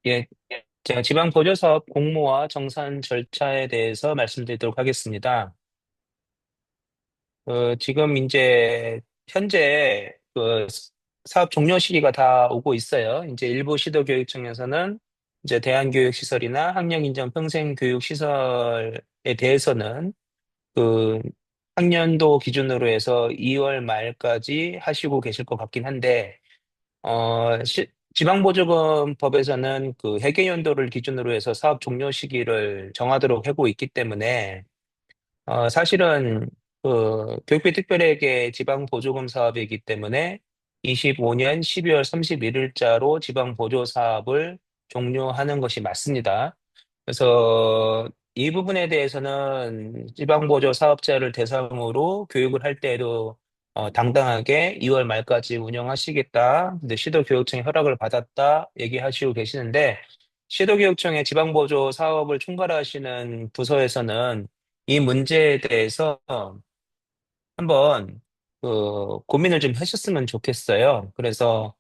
예, 제가 지방보조사업 공모와 정산 절차에 대해서 말씀드리도록 하겠습니다. 지금 이제 현재 사업 종료 시기가 다 오고 있어요. 이제 일부 시도교육청에서는 이제 대안교육시설이나 학력인정 평생교육시설에 대해서는 그 학년도 기준으로 해서 2월 말까지 하시고 계실 것 같긴 한데 지방보조금법에서는 그 회계연도를 기준으로 해서 사업 종료 시기를 정하도록 하고 있기 때문에, 사실은 교육비 특별회계 지방보조금 사업이기 때문에 25년 12월 31일자로 지방보조 사업을 종료하는 것이 맞습니다. 그래서 이 부분에 대해서는 지방보조 사업자를 대상으로 교육을 할 때에도 당당하게 2월 말까지 운영하시겠다. 근데 시도교육청의 허락을 받았다. 얘기하시고 계시는데, 시도교육청의 지방보조 사업을 총괄하시는 부서에서는 이 문제에 대해서 한번 고민을 좀 하셨으면 좋겠어요. 그래서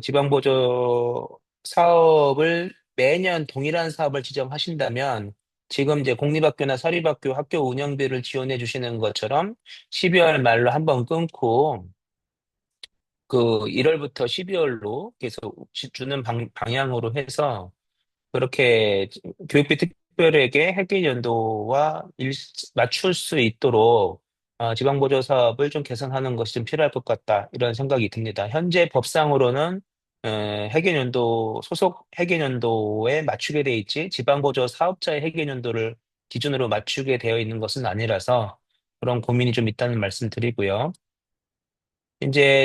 지방보조 사업을 매년 동일한 사업을 지정하신다면 지금 이제 공립학교나 사립학교 학교 운영비를 지원해 주시는 것처럼 12월 말로 한번 끊고 1월부터 12월로 계속 주는 방향으로 해서 그렇게 교육비 특별에게 회계 연도와 맞출 수 있도록 지방보조 사업을 좀 개선하는 것이 좀 필요할 것 같다. 이런 생각이 듭니다. 현재 법상으로는 회계연도, 소속 회계연도에 맞추게 돼 있지 지방보조 사업자의 회계연도를 기준으로 맞추게 되어 있는 것은 아니라서 그런 고민이 좀 있다는 말씀 드리고요.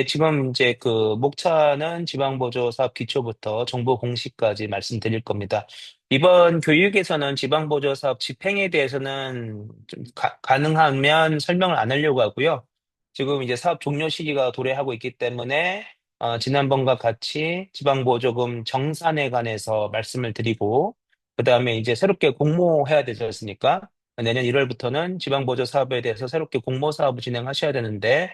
지금 이제 목차는 지방보조 사업 기초부터 정보 공시까지 말씀드릴 겁니다. 이번 교육에서는 지방보조 사업 집행에 대해서는 좀 가능하면 설명을 안 하려고 하고요. 지금 이제 사업 종료 시기가 도래하고 있기 때문에 지난번과 같이 지방보조금 정산에 관해서 말씀을 드리고 그다음에 이제 새롭게 공모해야 되지 않습니까? 내년 1월부터는 지방보조 사업에 대해서 새롭게 공모 사업을 진행하셔야 되는데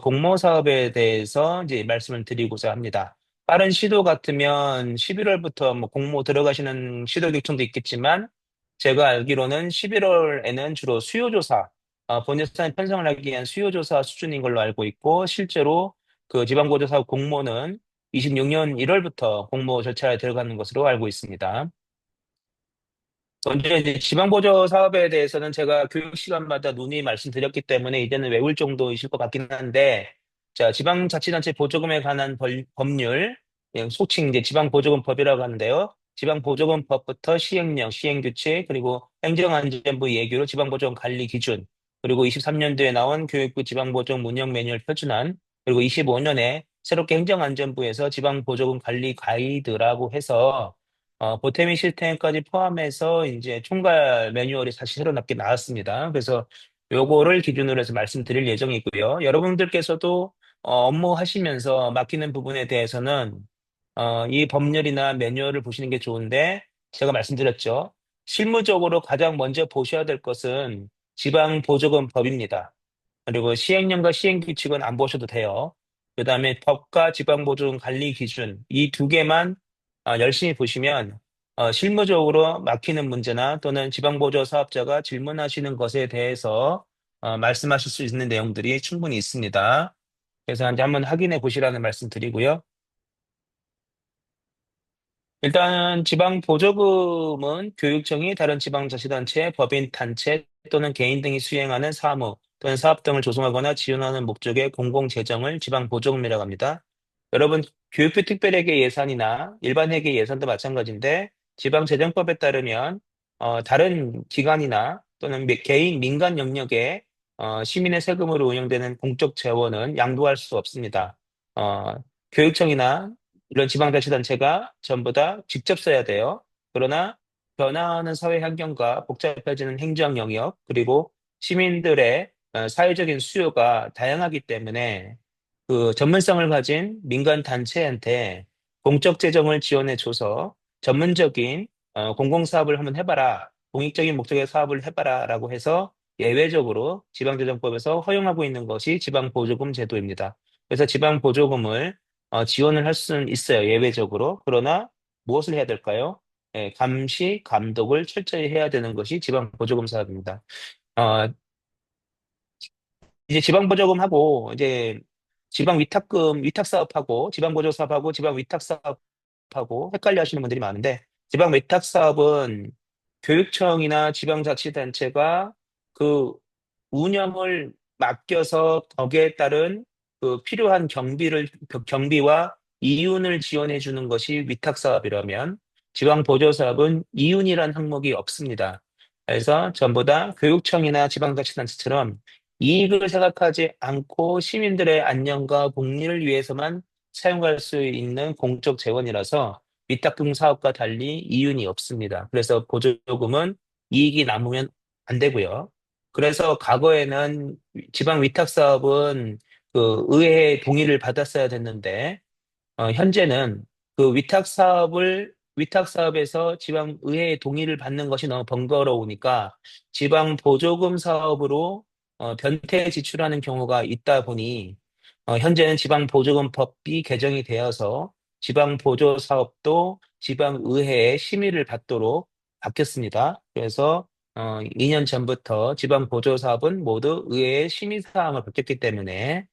공모 사업에 대해서 이제 말씀을 드리고자 합니다. 빠른 시도 같으면 11월부터 뭐 공모 들어가시는 시도교육청도 있겠지만 제가 알기로는 11월에는 주로 수요조사, 본 예산 편성을 하기 위한 수요조사 수준인 걸로 알고 있고 실제로 지방보조사업 공모는 26년 1월부터 공모 절차에 들어가는 것으로 알고 있습니다. 먼저 이제 지방보조 사업에 대해서는 제가 교육 시간마다 누누이 말씀드렸기 때문에 이제는 외울 정도이실 것 같긴 한데, 자, 지방자치단체 보조금에 관한 법률, 예, 속칭 이제 지방보조금법이라고 하는데요. 지방보조금법부터 시행령, 시행규칙, 그리고 행정안전부 예규로 지방보조금 관리 기준, 그리고 23년도에 나온 교육부 지방보조금 운영 매뉴얼 표준안, 그리고 25년에 새롭게 행정안전부에서 지방보조금 관리 가이드라고 해서 보태미 시스템까지 포함해서 이제 총괄 매뉴얼이 다시 새로 나왔습니다. 그래서 요거를 기준으로 해서 말씀드릴 예정이고요. 여러분들께서도 업무 하시면서 맡기는 부분에 대해서는 이 법률이나 매뉴얼을 보시는 게 좋은데 제가 말씀드렸죠. 실무적으로 가장 먼저 보셔야 될 것은 지방보조금법입니다. 그리고 시행령과 시행규칙은 안 보셔도 돼요. 그다음에 법과 지방보조금 관리 기준 이 두 개만 열심히 보시면 실무적으로 막히는 문제나 또는 지방보조 사업자가 질문하시는 것에 대해서 말씀하실 수 있는 내용들이 충분히 있습니다. 그래서 이제 한번 확인해 보시라는 말씀 드리고요. 일단 지방 보조금은 교육청이 다른 지방자치단체, 법인단체 또는 개인 등이 수행하는 사무 또는 사업 등을 조성하거나 지원하는 목적의 공공재정을 지방 보조금이라고 합니다. 여러분, 교육비 특별회계 예산이나 일반 회계 예산도 마찬가지인데 지방재정법에 따르면 다른 기관이나 또는 개인 민간 영역에 시민의 세금으로 운영되는 공적 재원은 양도할 수 없습니다. 어, 교육청이나 이런 지방자치단체가 전부 다 직접 써야 돼요. 그러나 변화하는 사회 환경과 복잡해지는 행정 영역, 그리고 시민들의 사회적인 수요가 다양하기 때문에 전문성을 가진 민간 단체한테 공적 재정을 지원해줘서 전문적인 공공사업을 한번 해봐라. 공익적인 목적의 사업을 해봐라라고 해서 예외적으로 지방재정법에서 허용하고 있는 것이 지방보조금 제도입니다. 그래서 지방보조금을 지원을 할 수는 있어요. 예외적으로. 그러나 무엇을 해야 될까요? 예, 감시, 감독을 철저히 해야 되는 것이 지방보조금 사업입니다. 어, 이제 지방보조금하고 이제 지방위탁금, 위탁사업하고 지방보조사업하고 지방위탁사업하고 헷갈려 하시는 분들이 많은데 지방위탁사업은 교육청이나 지방자치단체가 그 운영을 맡겨서 거기에 따른 그 필요한 경비와 이윤을 지원해 주는 것이 위탁사업이라면 지방보조사업은 이윤이란 항목이 없습니다. 그래서 전부 다 교육청이나 지방자치단체처럼 이익을 생각하지 않고 시민들의 안녕과 복리를 위해서만 사용할 수 있는 공적 재원이라서 위탁금 사업과 달리 이윤이 없습니다. 그래서 보조금은 이익이 남으면 안 되고요. 그래서 과거에는 지방 위탁 사업은 그 의회의 동의를 받았어야 됐는데 현재는 그 위탁 사업에서 지방 의회의 동의를 받는 것이 너무 번거로우니까 지방 보조금 사업으로 변태 지출하는 경우가 있다 보니 현재는 지방 보조금 법이 개정이 되어서 지방 보조 사업도 지방 의회의 심의를 받도록 바뀌었습니다. 그래서 2년 전부터 지방 보조 사업은 모두 의회의 심의 사항을 받겼기 때문에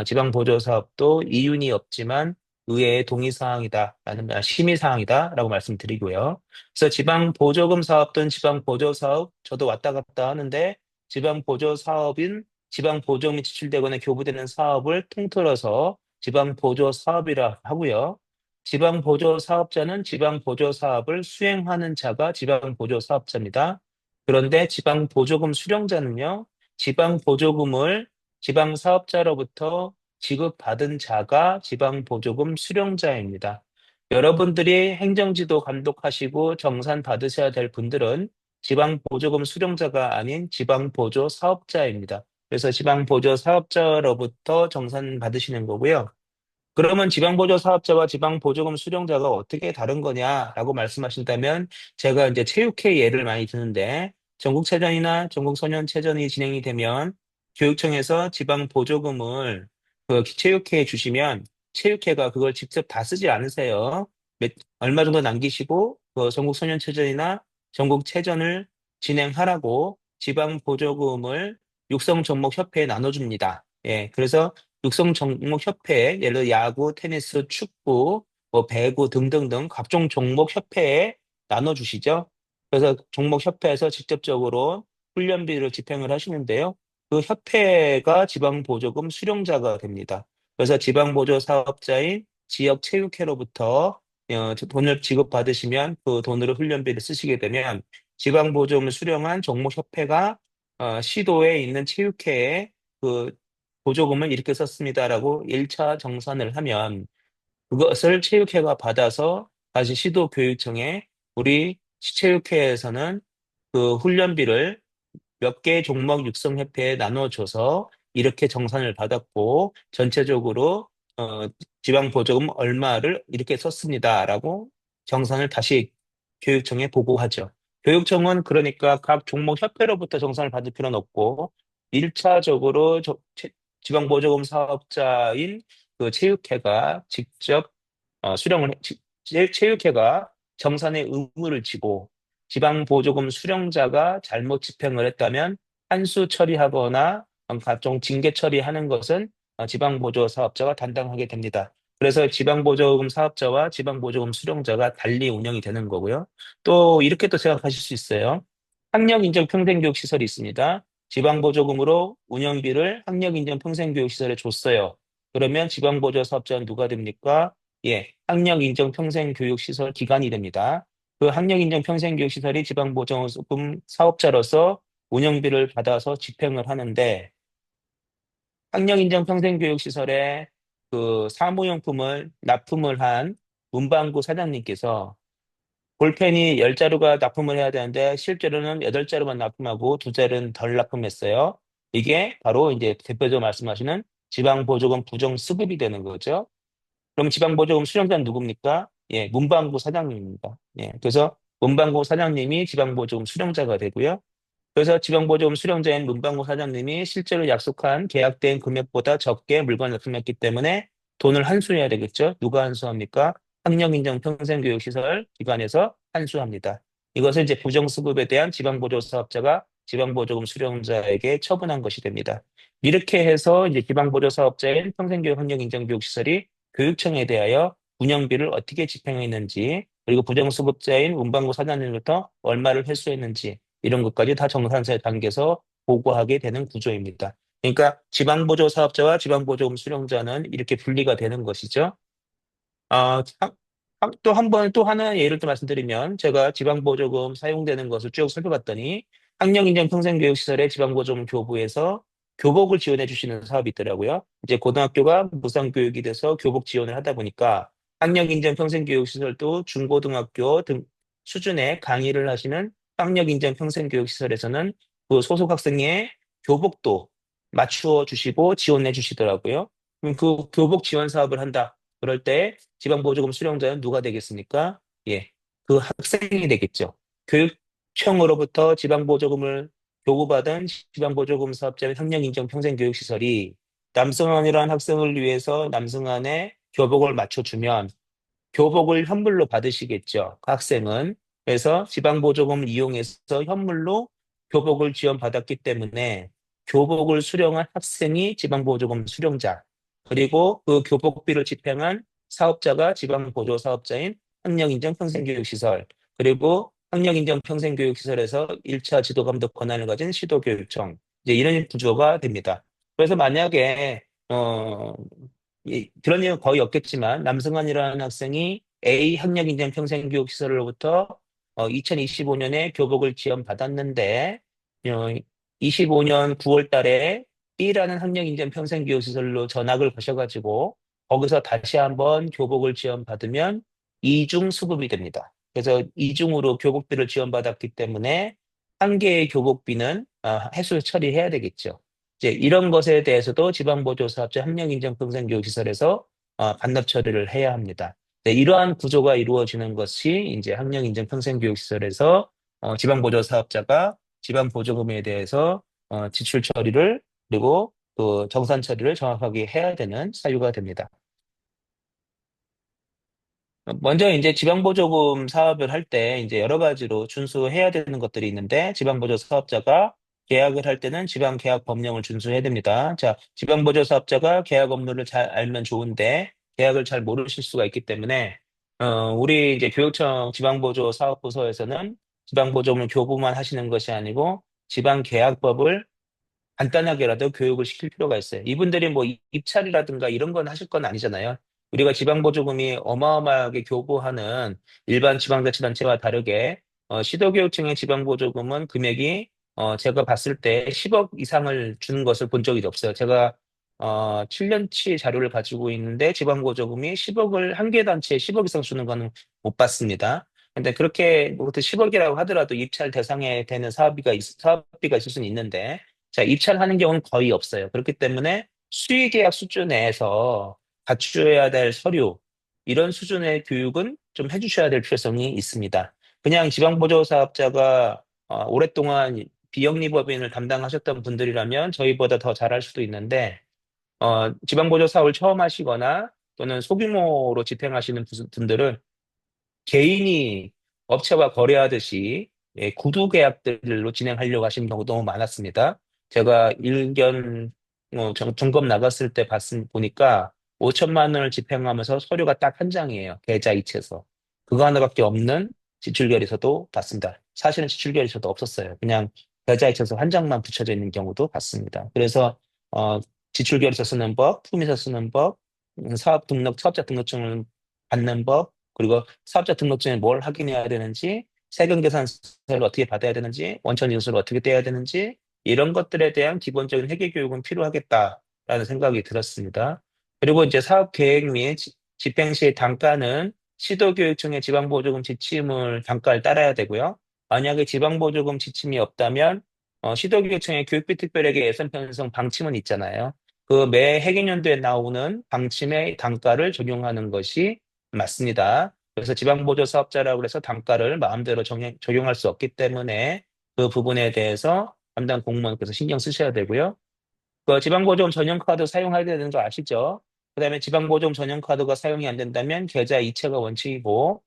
지방 보조 사업도 이윤이 없지만 의회의 동의사항이다라는 심의사항이다라고 말씀드리고요. 그래서 지방 보조금 사업 또는 지방 보조 사업 저도 왔다 갔다 하는데 지방 보조 사업인 지방 보조금이 지출되거나 교부되는 사업을 통틀어서 지방 보조 사업이라 하고요. 지방 보조 사업자는 지방 보조 사업을 수행하는 자가 지방 보조 사업자입니다. 그런데 지방 보조금 수령자는요, 지방 보조금을 지방 사업자로부터 지급받은 자가 지방보조금 수령자입니다. 여러분들이 행정지도 감독하시고 정산 받으셔야 될 분들은 지방보조금 수령자가 아닌 지방보조 사업자입니다. 그래서 지방보조 사업자로부터 정산 받으시는 거고요. 그러면 지방보조 사업자와 지방보조금 수령자가 어떻게 다른 거냐라고 말씀하신다면 제가 이제 체육회 예를 많이 드는데 전국체전이나 전국소년체전이 진행이 되면 교육청에서 지방보조금을 그 체육회에 주시면 체육회가 그걸 직접 다 쓰지 않으세요. 얼마 정도 남기시고 그 전국소년체전이나 전국체전을 진행하라고 지방보조금을 육성종목협회에 나눠줍니다. 예, 그래서 육성 종목 협회에 예를 들어 야구, 테니스, 축구, 뭐 배구 등등등 각종 종목 협회에 나눠주시죠. 그래서 종목 협회에서 직접적으로 훈련비를 집행을 하시는데요. 그 협회가 지방보조금 수령자가 됩니다. 그래서 지방보조 사업자인 지역체육회로부터 돈을 지급받으시면 그 돈으로 훈련비를 쓰시게 되면 지방보조금을 수령한 종목협회가 시도에 있는 체육회에 그 보조금을 이렇게 썼습니다라고 1차 정산을 하면 그것을 체육회가 받아서 다시 시도교육청에 우리 체육회에서는 그 훈련비를 몇 개 종목 육성협회에 나눠줘서 이렇게 정산을 받았고 전체적으로 지방 보조금 얼마를 이렇게 썼습니다라고 정산을 다시 교육청에 보고하죠. 교육청은 그러니까 각 종목 협회로부터 정산을 받을 필요는 없고 1차적으로 지방 보조금 사업자인 그 체육회가 직접 체육회가 정산의 의무를 지고 지방보조금 수령자가 잘못 집행을 했다면 한수 처리하거나 각종 징계 처리하는 것은 지방보조 사업자가 담당하게 됩니다. 그래서 지방보조금 사업자와 지방보조금 수령자가 달리 운영이 되는 거고요. 또 이렇게 또 생각하실 수 있어요. 학력인정 평생교육시설이 있습니다. 지방보조금으로 운영비를 학력인정 평생교육시설에 줬어요. 그러면 지방보조 사업자는 누가 됩니까? 예, 학력인정 평생교육시설 기관이 됩니다. 그 학력인정 평생교육시설이 지방보조금 사업자로서 운영비를 받아서 집행을 하는데 학력인정 평생교육시설에 그 사무용품을 납품을 한 문방구 사장님께서 볼펜이 10자루가 납품을 해야 되는데 실제로는 8자루만 납품하고 2자루는 덜 납품했어요. 이게 바로 이제 대표적으로 말씀하시는 지방보조금 부정수급이 되는 거죠. 그럼 지방보조금 수령자는 누굽니까? 예, 문방구 사장님입니다. 예, 그래서 문방구 사장님이 지방보조금 수령자가 되고요. 그래서 지방보조금 수령자인 문방구 사장님이 실제로 약속한 계약된 금액보다 적게 물건을 납품했기 때문에 돈을 환수해야 되겠죠. 누가 환수합니까? 학력인정 평생교육시설 기관에서 환수합니다. 이것을 이제 부정수급에 대한 지방보조사업자가 지방보조금 수령자에게 처분한 것이 됩니다. 이렇게 해서 이제 지방보조사업자인 평생교육 학력인정교육시설이 교육청에 대하여 운영비를 어떻게 집행했는지, 그리고 부정수급자인 문방구 사장님부터 얼마를 회수했는지 이런 것까지 다 정산서에 담겨서 보고하게 되는 구조입니다. 그러니까 지방보조 사업자와 지방보조금 수령자는 이렇게 분리가 되는 것이죠. 또 한 번, 또 하나 예를 또 말씀드리면, 제가 지방보조금 사용되는 것을 쭉 살펴봤더니, 학령인정 평생교육시설의 지방보조금 교부에서 교복을 지원해 주시는 사업이 있더라고요. 이제 고등학교가 무상교육이 돼서 교복 지원을 하다 보니까, 학령인정 평생교육시설도 중고등학교 등 수준의 강의를 하시는 학령인정 평생교육시설에서는 그 소속 학생의 교복도 맞추어 주시고 지원해 주시더라고요. 그럼 그 교복 지원 사업을 한다. 그럴 때 지방보조금 수령자는 누가 되겠습니까? 예, 그 학생이 되겠죠. 교육청으로부터 지방보조금을 교부받은 지방보조금 사업자의 학력인정 평생교육시설이 남승환이라는 학생을 위해서 남승환의 교복을 맞춰주면 교복을 현물로 받으시겠죠. 그 학생은. 그래서 지방보조금을 이용해서 현물로 교복을 지원받았기 때문에 교복을 수령한 학생이 지방보조금 수령자, 그리고 그 교복비를 집행한 사업자가 지방보조사업자인 학력인정 평생교육시설, 그리고 학력인정 평생교육시설에서 1차 지도감독 권한을 가진 시도교육청, 이제 이런 구조가 됩니다. 그래서 만약에 그런 일은 거의 없겠지만 남승환이라는 학생이 A 학력인정 평생교육시설로부터 2025년에 교복을 지원받았는데 25년 9월 달에 B라는 학력인정 평생교육시설로 전학을 가셔가지고 거기서 다시 한번 교복을 지원받으면 이중 수급이 됩니다. 그래서 이중으로 교복비를 지원받았기 때문에 한 개의 교복비는 해소 처리해야 되겠죠. 이제 이런 것에 대해서도 지방보조사업자 학력인정평생교육시설에서 반납 처리를 해야 합니다. 네, 이러한 구조가 이루어지는 것이 이제 학력인정평생교육시설에서 지방보조사업자가 지방보조금에 대해서 지출 처리를, 그리고 그 정산 처리를 정확하게 해야 되는 사유가 됩니다. 먼저 이제 지방보조금 사업을 할 때 이제 여러 가지로 준수해야 되는 것들이 있는데, 지방보조 사업자가 계약을 할 때는 지방계약 법령을 준수해야 됩니다. 자, 지방보조 사업자가 계약 업무를 잘 알면 좋은데 계약을 잘 모르실 수가 있기 때문에 우리 이제 교육청 지방보조 사업부서에서는 지방보조금을 교부만 하시는 것이 아니고 지방계약법을 간단하게라도 교육을 시킬 필요가 있어요. 이분들이 뭐 입찰이라든가 이런 건 하실 건 아니잖아요. 우리가 지방보조금이 어마어마하게 교부하는 일반 지방자치단체와 다르게 시도교육청의 지방보조금은 금액이 제가 봤을 때 10억 이상을 주는 것을 본 적이 없어요. 제가 7년치 자료를 가지고 있는데 지방보조금이 10억을 한 개 단체에 10억 이상 주는 거는 못 봤습니다. 근데 그렇게 뭐 10억이라고 하더라도 입찰 대상에 되는 사업비가 있을 수는 있는데, 자, 입찰을 하는 경우는 거의 없어요. 그렇기 때문에 수의계약 수준에서 갖추어야 될 서류, 이런 수준의 교육은 좀 해주셔야 될 필요성이 있습니다. 그냥 지방보조사업자가 오랫동안 비영리법인을 담당하셨던 분들이라면 저희보다 더 잘할 수도 있는데, 지방보조 사업을 처음 하시거나 또는 소규모로 집행하시는 분들은 개인이 업체와 거래하듯이 구두 계약들로 진행하려고 하시는 경우도 너무 많았습니다. 제가 일견 점검 나갔을 때 보니까 5천만 원을 집행하면서 서류가 딱 한 장이에요. 계좌이체서. 그거 하나밖에 없는 지출결의서도 봤습니다. 사실은 지출결의서도 없었어요. 그냥 계좌이체서 한 장만 붙여져 있는 경우도 봤습니다. 그래서 어, 지출결의서 쓰는 법, 품위서 쓰는 법, 사업자 등록증을 받는 법, 그리고 사업자 등록증에 뭘 확인해야 되는지, 세금계산서를 어떻게 받아야 되는지, 원천징수를 어떻게 떼야 되는지, 이런 것들에 대한 기본적인 회계 교육은 필요하겠다라는 생각이 들었습니다. 그리고 이제 사업 계획 및 집행 시 단가는 시도교육청의 지방보조금 지침을 단가를 따라야 되고요. 만약에 지방보조금 지침이 없다면 시도교육청의 교육비 특별회계 예산 편성 방침은 있잖아요. 그 매 회계연도에 나오는 방침의 단가를 적용하는 것이 맞습니다. 그래서 지방보조 사업자라고 해서 단가를 마음대로 적용할 수 없기 때문에 그 부분에 대해서 담당 공무원께서 신경 쓰셔야 되고요. 그 지방보조금 전용카드 사용해야 되는 거 아시죠? 그다음에 지방보조금 전용 카드가 사용이 안 된다면 계좌 이체가 원칙이고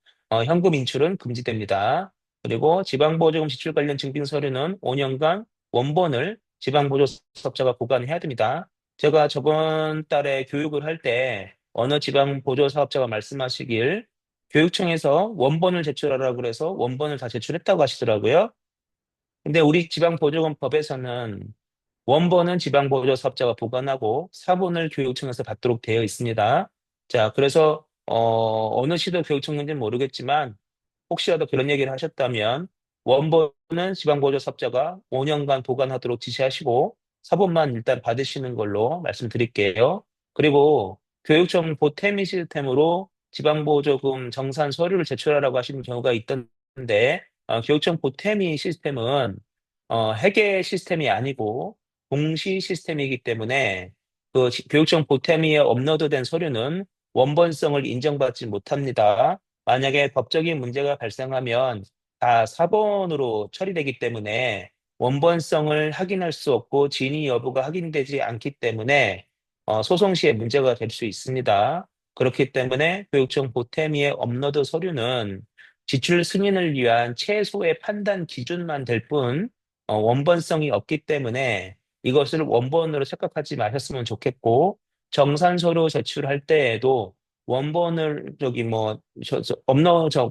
현금 인출은 금지됩니다. 그리고 지방보조금 지출 관련 증빙 서류는 5년간 원본을 지방보조사업자가 보관해야 됩니다. 제가 저번 달에 교육을 할 때 어느 지방보조사업자가 말씀하시길 교육청에서 원본을 제출하라고 그래서 원본을 다 제출했다고 하시더라고요. 근데 우리 지방보조금법에서는 원본은 지방보조사업자가 보관하고 사본을 교육청에서 받도록 되어 있습니다. 자, 그래서 어느 시도 교육청인지는 모르겠지만 혹시라도 그런 얘기를 하셨다면 원본은 지방보조사업자가 5년간 보관하도록 지시하시고 사본만 일단 받으시는 걸로 말씀드릴게요. 그리고 교육청 보태미 시스템으로 지방보조금 정산 서류를 제출하라고 하시는 경우가 있던데 교육청 보태미 시스템은 회계 시스템이 아니고 공시 시스템이기 때문에 교육청 보태미에 업로드된 서류는 원본성을 인정받지 못합니다. 만약에 법적인 문제가 발생하면 다 사본으로 처리되기 때문에 원본성을 확인할 수 없고 진위 여부가 확인되지 않기 때문에 소송 시에 문제가 될 수 있습니다. 그렇기 때문에 교육청 보태미에 업로드 서류는 지출 승인을 위한 최소의 판단 기준만 될 뿐, 원본성이 없기 때문에 이것을 원본으로 착각하지 마셨으면 좋겠고, 정산서류 제출할 때에도 원본을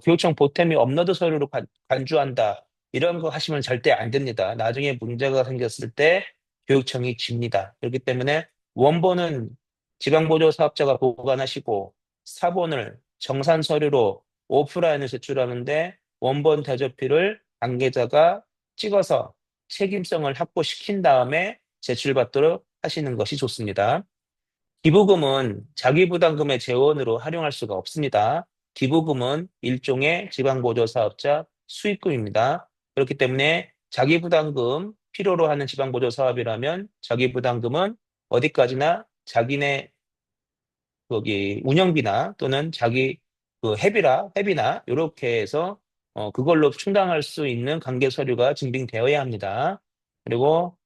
교육청 보탬이 업로드 서류로 간주한다. 이런 거 하시면 절대 안 됩니다. 나중에 문제가 생겼을 때 교육청이 집니다. 그렇기 때문에 원본은 지방보조 사업자가 보관하시고 사본을 정산 서류로 오프라인을 제출하는데 원본 대조필을 관계자가 찍어서 책임성을 확보시킨 다음에 제출받도록 하시는 것이 좋습니다. 기부금은 자기부담금의 재원으로 활용할 수가 없습니다. 기부금은 일종의 지방보조사업자 수익금입니다. 그렇기 때문에 자기부담금 필요로 하는 지방보조사업이라면 자기부담금은 어디까지나 자기네 거기 운영비나 또는 자기 회비나 이렇게 해서 그걸로 충당할 수 있는 관계 서류가 증빙되어야 합니다. 그리고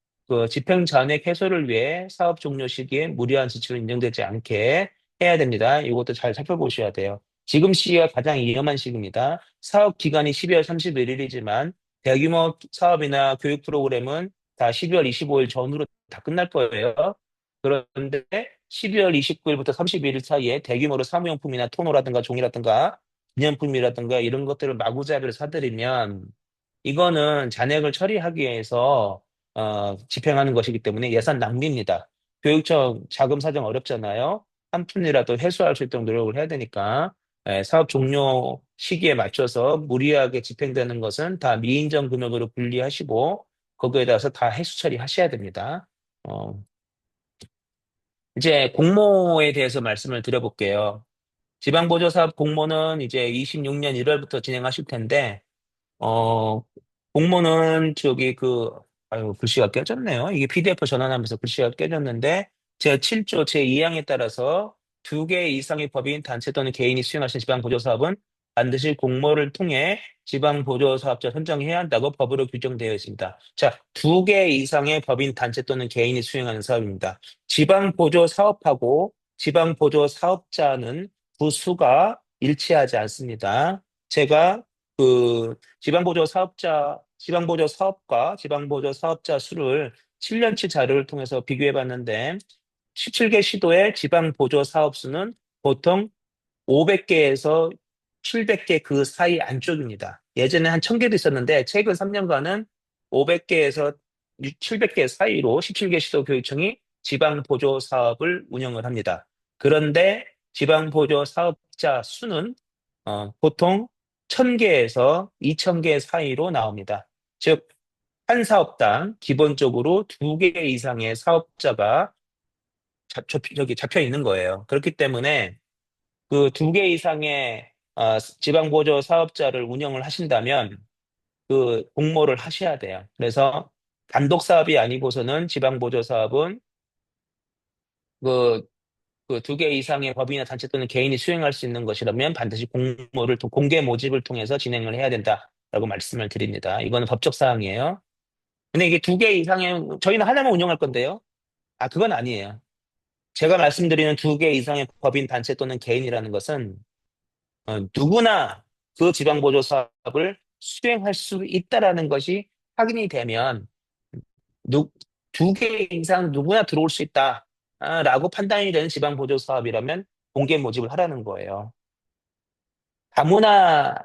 집행 잔액 해소를 위해 사업 종료 시기에 무리한 지출이 인정되지 않게 해야 됩니다. 이것도 잘 살펴보셔야 돼요. 지금 시기가 가장 위험한 시기입니다. 사업 기간이 12월 31일이지만 대규모 사업이나 교육 프로그램은 다 12월 25일 전후로 다 끝날 거예요. 그런데 12월 29일부터 31일 사이에 대규모로 사무용품이나 토너라든가 종이라든가 기념품이라든가 이런 것들을 마구잡이를 사들이면 이거는 잔액을 처리하기 위해서 집행하는 것이기 때문에 예산 낭비입니다. 교육청 자금 사정 어렵잖아요. 한 푼이라도 회수할 수 있도록 노력을 해야 되니까 사업 종료 시기에 맞춰서 무리하게 집행되는 것은 다 미인정 금액으로 분리하시고 거기에 따라서 다 회수 처리하셔야 됩니다. 어, 이제 공모에 대해서 말씀을 드려볼게요. 지방보조사업 공모는 이제 26년 1월부터 진행하실 텐데, 어, 공모는 아유, 글씨가 깨졌네요. 이게 PDF 전환하면서 글씨가 깨졌는데, 제7조 제2항에 따라서 두 개 이상의 법인, 단체 또는 개인이 수행하신 지방보조사업은 반드시 공모를 통해 지방보조사업자 선정해야 한다고 법으로 규정되어 있습니다. 자, 두 개 이상의 법인, 단체 또는 개인이 수행하는 사업입니다. 지방보조사업하고 지방보조사업자는 부수가 일치하지 않습니다. 제가 지방보조 사업과 지방보조 사업자 수를 7년치 자료를 통해서 비교해 봤는데 17개 시도의 지방보조 사업 수는 보통 500개에서 700개 그 사이 안쪽입니다. 예전에 한 1000개도 있었는데 최근 3년간은 500개에서 700개 사이로 17개 시도 교육청이 지방보조 사업을 운영을 합니다. 그런데 지방보조 사업자 수는 보통 1000개에서 2000개 사이로 나옵니다. 즉, 한 사업당 기본적으로 2개 이상의 사업자가 여기 잡혀 있는 거예요. 그렇기 때문에 그 2개 이상의 지방보조 사업자를 운영을 하신다면 그 공모를 하셔야 돼요. 그래서 단독 사업이 아니고서는 지방보조 사업은 그 2개 이상의 법인이나 단체 또는 개인이 수행할 수 있는 것이라면 반드시 공개 모집을 통해서 진행을 해야 된다라고 말씀을 드립니다. 이거는 법적 사항이에요. 근데 이게 2개 이상의, 저희는 하나만 운영할 건데요. 그건 아니에요. 제가 말씀드리는 두 개 이상의 법인 단체 또는 개인이라는 것은 누구나 그 지방보조 사업을 수행할 수 있다라는 것이 확인이 되면 누, 두 개 이상 누구나 들어올 수 있다라고 판단이 되는 지방보조 사업이라면 공개 모집을 하라는 거예요. 다문화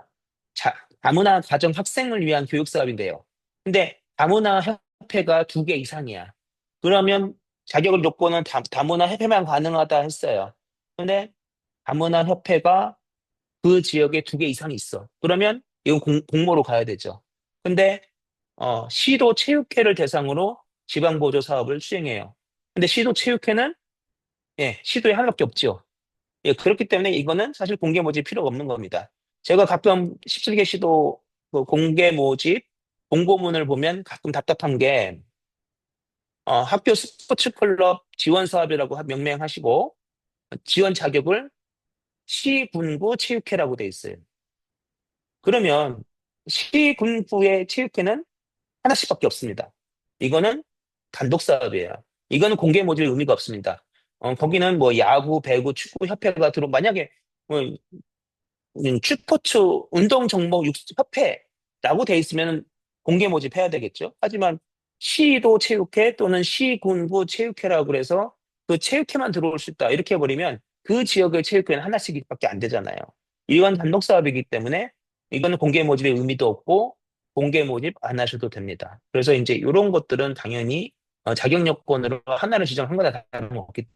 다문화 가정 학생을 위한 교육 사업인데요. 근데 다문화 협회가 두 개 이상이야. 그러면 자격 요건은 다문화 협회만 가능하다 했어요. 근데 다문화 협회가 그 지역에 두 개 이상이 있어. 그러면 이건 공모로 가야 되죠. 근데 시도 체육회를 대상으로 지방보조 사업을 수행해요. 근데 시도 체육회는 시도에 하나밖에 없죠. 그렇기 때문에 이거는 사실 공개 모집 필요가 없는 겁니다. 제가 가끔 17개 시도 그 공개 모집 공고문을 보면 가끔 답답한 게 학교 스포츠 클럽 지원 사업이라고 명명하시고 지원 자격을 시군구 체육회라고 돼 있어요. 그러면 시군구의 체육회는 하나씩밖에 없습니다. 이거는 단독 사업이에요. 이거는 공개 모집의 의미가 없습니다. 거기는 뭐 야구, 배구, 축구 협회가 만약에 뭐 스포츠 운동 종목 협회라고 돼 있으면 공개 모집해야 되겠죠. 하지만 시도 체육회 또는 시군구 체육회라고 그래서 그 체육회만 들어올 수 있다. 이렇게 해버리면 그 지역의 체육회는 하나씩밖에 안 되잖아요. 이건 단독 사업이기 때문에 이거는 공개 모집의 의미도 없고 공개 모집 안 하셔도 됩니다. 그래서 이제 이런 것들은 당연히 자격 요건으로 하나를 지정한 거나 다름없기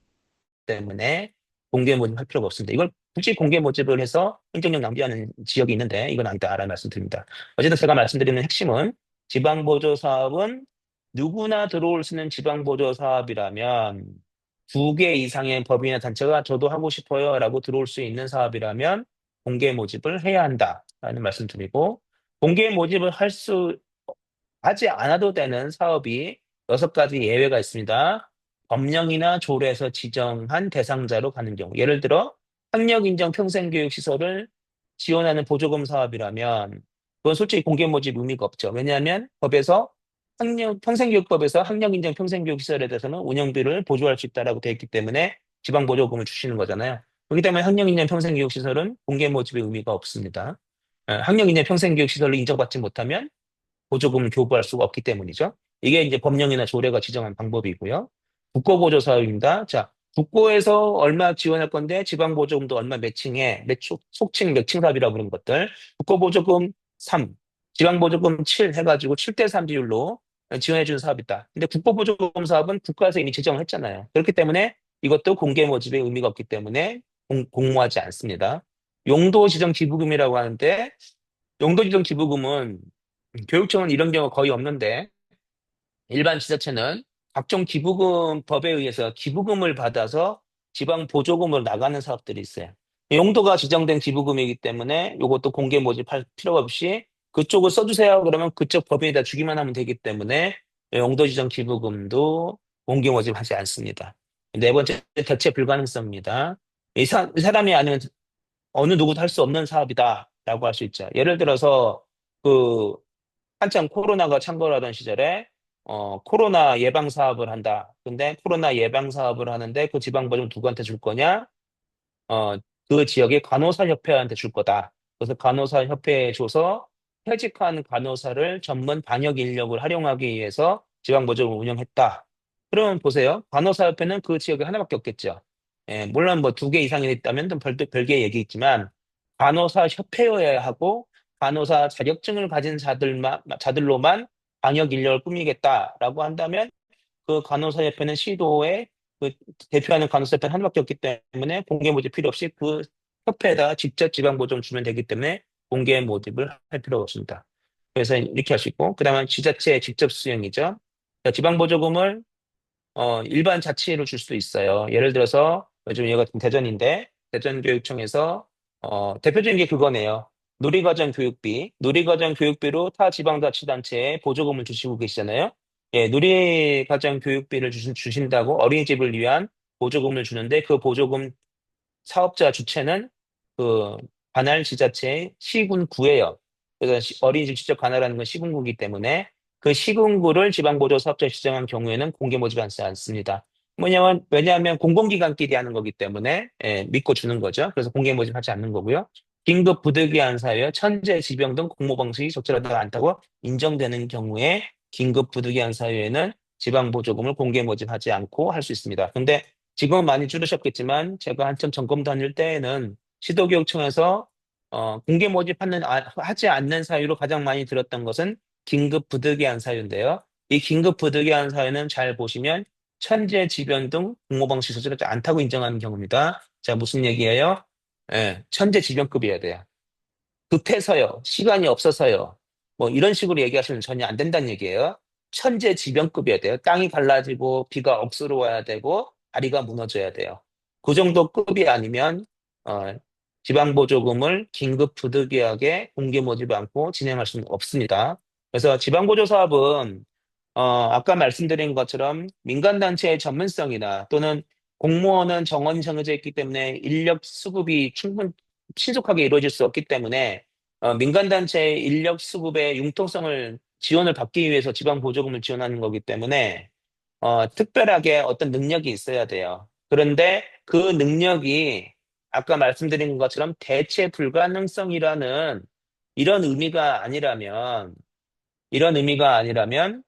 때문에 공개 모집할 필요가 없습니다. 이걸 굳이 공개 모집을 해서 행정력 낭비하는 지역이 있는데 이건 아니다라는 말씀드립니다. 어쨌든 제가 말씀드리는 핵심은 지방보조 사업은 누구나 들어올 수 있는 지방보조 사업이라면 두 개 이상의 법인이나 단체가 저도 하고 싶어요라고 들어올 수 있는 사업이라면 공개 모집을 해야 한다라는 말씀드리고 공개 모집을 하지 않아도 되는 사업이 6가지 예외가 있습니다. 법령이나 조례에서 지정한 대상자로 가는 경우. 예를 들어 학력인정 평생교육시설을 지원하는 보조금 사업이라면 그건 솔직히 공개 모집 의미가 없죠. 왜냐하면 평생교육법에서 학력인정 평생교육시설에 대해서는 운영비를 보조할 수 있다라고 되어 있기 때문에 지방보조금을 주시는 거잖아요. 그렇기 때문에 학력인정 평생교육시설은 공개 모집의 의미가 없습니다. 학력인정 평생교육시설을 인정받지 못하면 보조금을 교부할 수가 없기 때문이죠. 이게 이제 법령이나 조례가 지정한 방법이고요. 국고보조 사업입니다. 자, 국고에서 얼마 지원할 건데 지방보조금도 얼마 매칭해, 속칭 매칭 사업이라고 부르는 것들. 국고보조금 3, 지방보조금 7 해가지고 7대 3 비율로 지원해주는 사업이 있다. 근데 국고보조금 사업은 국가에서 이미 지정을 했잖아요. 그렇기 때문에 이것도 공개 모집의 의미가 없기 때문에 공모하지 않습니다. 용도 지정 기부금이라고 하는데 용도 지정 기부금은 교육청은 이런 경우가 거의 없는데 일반 지자체는 각종 기부금법에 의해서 기부금을 받아서 지방 보조금으로 나가는 사업들이 있어요. 용도가 지정된 기부금이기 때문에 이것도 공개 모집할 필요가 없이 그쪽을 써주세요. 그러면 그쪽 법인에다 주기만 하면 되기 때문에 용도 지정 기부금도 공개 모집하지 않습니다. 네 번째, 대체 불가능성입니다. 이 사람이 아니면 어느 누구도 할 수 없는 사업이다라고 할 수 있죠. 예를 들어서 그 한참 코로나가 창궐하던 시절에 코로나 예방 사업을 한다. 근데 코로나 예방 사업을 하는데 그 지방 보조금 누구한테 줄 거냐? 어, 그 지역의 간호사 협회한테 줄 거다. 그래서 간호사 협회에 줘서 퇴직한 간호사를 전문 방역 인력을 활용하기 위해서 지방 보조금을 운영했다. 그러면 보세요. 간호사 협회는 그 지역에 하나밖에 없겠죠. 물론 뭐 두 개 이상이 있다면 좀 별개의 얘기있지만 간호사 협회여야 하고 간호사 자격증을 가진 자들로만 방역 인력을 꾸미겠다라고 한다면 그 간호사협회는 시도에 그 대표하는 간호사협회는 하나밖에 없기 때문에 공개 모집 필요 없이 그 협회에다 직접 지방 보조금 주면 되기 때문에 공개 모집을 할 필요가 없습니다. 그래서 이렇게 할 수 있고 그다음에 지자체 직접 수령이죠. 지방 보조금을 일반 자치로 줄 수도 있어요. 예를 들어서 요즘 여기가 대전인데 대전교육청에서 대표적인 게 그거네요. 누리과정 교육비로 타 지방자치단체에 보조금을 주시고 계시잖아요. 누리과정 교육비를 주신다고 어린이집을 위한 보조금을 주는데 그 보조금 사업자 주체는 그 관할 지자체의 시군구예요. 그래서 어린이집 직접 관할하는 건 시군구이기 때문에 그 시군구를 지방보조 사업자에 지정한 경우에는 공개 모집하지 않습니다. 왜냐하면 공공기관끼리 하는 거기 때문에, 예, 믿고 주는 거죠. 그래서 공개 모집하지 않는 거고요. 긴급 부득이한 사유, 천재, 질병 등 공모 방식이 적절하지 않다고 인정되는 경우에 긴급 부득이한 사유에는 지방보조금을 공개 모집하지 않고 할 수 있습니다. 근데 지금은 많이 줄으셨겠지만 제가 한참 점검 다닐 때에는 시도교육청에서 공개 모집하는 하지 않는 사유로 가장 많이 들었던 것은 긴급 부득이한 사유인데요. 이 긴급 부득이한 사유는 잘 보시면 천재, 지변 등 공모 방식이 적절하지 않다고 인정하는 경우입니다. 자, 무슨 얘기예요? 예, 천재 지변급이어야 돼요. 급해서요, 시간이 없어서요, 뭐 이런 식으로 얘기하시면 전혀 안 된다는 얘기예요. 천재지변급이어야 돼요. 땅이 갈라지고 비가 억수로 와야 되고 다리가 무너져야 돼요. 그 정도 급이 아니면 어, 지방보조금을 긴급 부득이하게 공개 모집 않고 진행할 수는 없습니다. 그래서 지방보조 사업은 아까 말씀드린 것처럼 민간단체의 전문성이나 또는 공무원은 정원이 정해져 있기 때문에 인력 수급이 신속하게 이루어질 수 없기 때문에 민간단체의 인력 수급의 융통성을 지원을 받기 위해서 지방보조금을 지원하는 거기 때문에 특별하게 어떤 능력이 있어야 돼요. 그런데 그 능력이 아까 말씀드린 것처럼 대체 불가능성이라는 이런 의미가 아니라면 이런 의미가 아니라면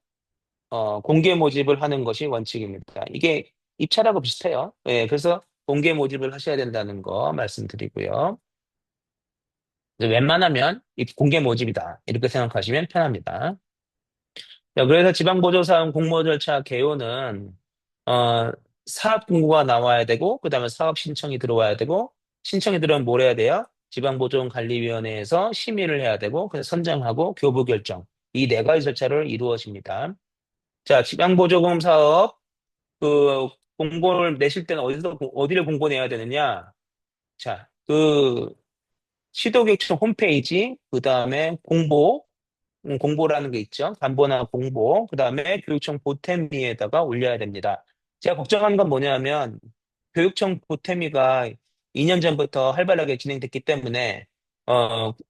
공개 모집을 하는 것이 원칙입니다. 이게 입찰하고 비슷해요. 예, 그래서 공개 모집을 하셔야 된다는 거 말씀드리고요. 이제 웬만하면 이 공개 모집이다. 이렇게 생각하시면 편합니다. 자, 그래서 지방보조사업 공모 절차 개요는 어, 사업 공고가 나와야 되고 그다음에 사업 신청이 들어와야 되고 신청이 들어오면 뭘 해야 돼요? 지방보조관리위원회에서 심의를 해야 되고 그래서 선정하고 교부 결정 이 네 가지 절차를 이루어집니다. 자, 지방보조금 사업 그 공고를 내실 때는 어디를 공고 내야 되느냐? 자, 그 시도교육청 홈페이지, 그 다음에 공보라는 게 있죠. 담보나 공보, 그 다음에 교육청 보탬이에다가 올려야 됩니다. 제가 걱정하는 건 뭐냐면 교육청 보탬이가 2년 전부터 활발하게 진행됐기 때문에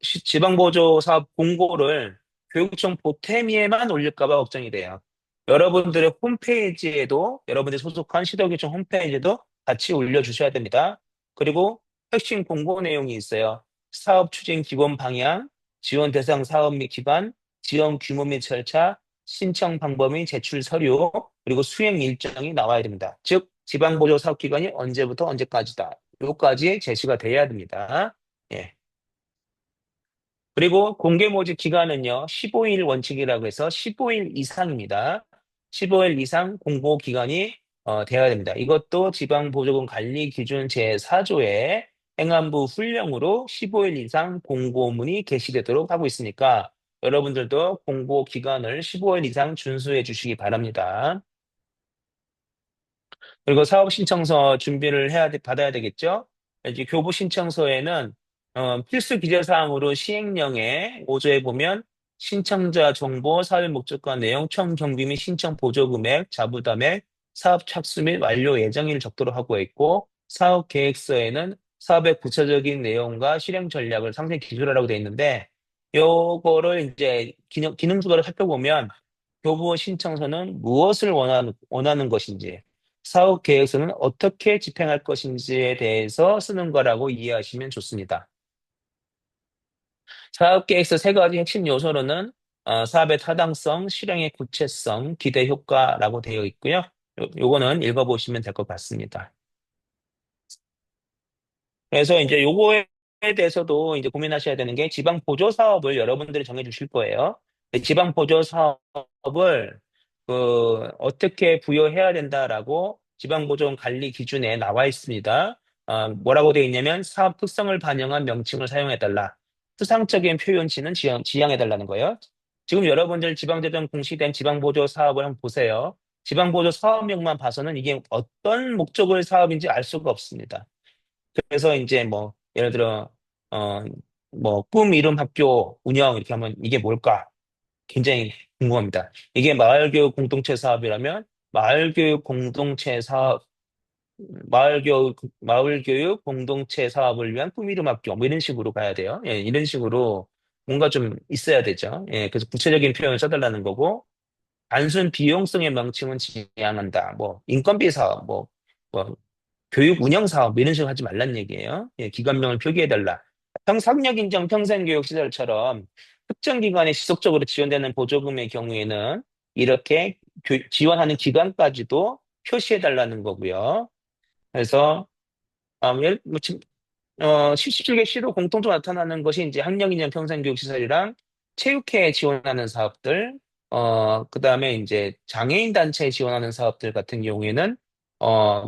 지방보조 사업 공고를 교육청 보탬이에만 올릴까 봐 걱정이 돼요. 여러분들의 홈페이지에도 여러분들이 소속한 시도교육청 홈페이지에도 같이 올려주셔야 됩니다. 그리고 핵심 공고 내용이 있어요. 사업 추진 기본 방향, 지원 대상 사업 및 기관, 지원 규모 및 절차, 신청 방법 및 제출 서류, 그리고 수행 일정이 나와야 됩니다. 즉, 지방보조 사업기간이 언제부터 언제까지다. 요까지 제시가 돼야 됩니다. 예. 그리고 공개 모집 기간은요, 15일 원칙이라고 해서 15일 이상입니다. 15일 이상 공고 기간이 돼야 됩니다. 이것도 지방보조금 관리 기준 제4조의 행안부 훈령으로 15일 이상 공고문이 게시되도록 하고 있으니까 여러분들도 공고 기간을 15일 이상 준수해 주시기 바랍니다. 그리고 사업 신청서 준비를 받아야 되겠죠? 이제 교부 신청서에는 필수 기재 사항으로 시행령에 5조에 보면 신청자 정보, 사회 목적과 내용, 총 경비 및 신청 보조 금액, 자부담액, 사업 착수 및 완료 예정일 적도록 하고 있고 사업 계획서에는 사업의 구체적인 내용과 실행 전략을 상세히 기술하라고 되어 있는데 요거를 이제 기능 수가를 살펴보면 교부 신청서는 무엇을 원하는 것인지 사업 계획서는 어떻게 집행할 것인지에 대해서 쓰는 거라고 이해하시면 좋습니다. 사업 계획서 세 가지 핵심 요소로는 사업의 타당성, 실행의 구체성, 기대 효과라고 되어 있고요. 요거는 읽어보시면 될 것 같습니다. 그래서 이제 요거에 대해서도 이제 고민하셔야 되는 게 지방 보조 사업을 여러분들이 정해 주실 거예요. 지방 보조 사업을 어떻게 부여해야 된다라고 지방 보조 관리 기준에 나와 있습니다. 뭐라고 되어 있냐면 사업 특성을 반영한 명칭을 사용해 달라. 추상적인 표현치는 지양해 달라는 거예요. 지금 여러분들 지방재정 공시된 지방 보조 사업을 한번 보세요. 지방 보조 사업명만 봐서는 이게 어떤 목적의 사업인지 알 수가 없습니다. 그래서 이제 뭐 예를 들어 어 뭐 꿈 이름 학교 운영 이렇게 하면 이게 뭘까? 굉장히 궁금합니다. 이게 마을교육 공동체 사업이라면 마을교육 공동체 사업 마을교육 공동체 사업을 위한 꿈 이름 학교 뭐 이런 식으로 가야 돼요. 예, 이런 식으로 뭔가 좀 있어야 되죠. 예, 그래서 구체적인 표현을 써달라는 거고 단순 비용성의 명칭은 지양한다. 뭐 인건비 사업, 뭐 교육 운영 사업 뭐 이런 식으로 하지 말란 얘기예요. 예, 기관명을 표기해달라. 평상력 인정 평생교육 시설처럼 특정 기관에 지속적으로 지원되는 보조금의 경우에는 이렇게 지원하는 기관까지도 표시해달라는 거고요. 그래서 뭐, 17개 시로 공통적으로 나타나는 것이 이제 학령 인정 평생교육 시설이랑 체육회에 지원하는 사업들, 그다음에 이제 장애인 단체에 지원하는 사업들 같은 경우에는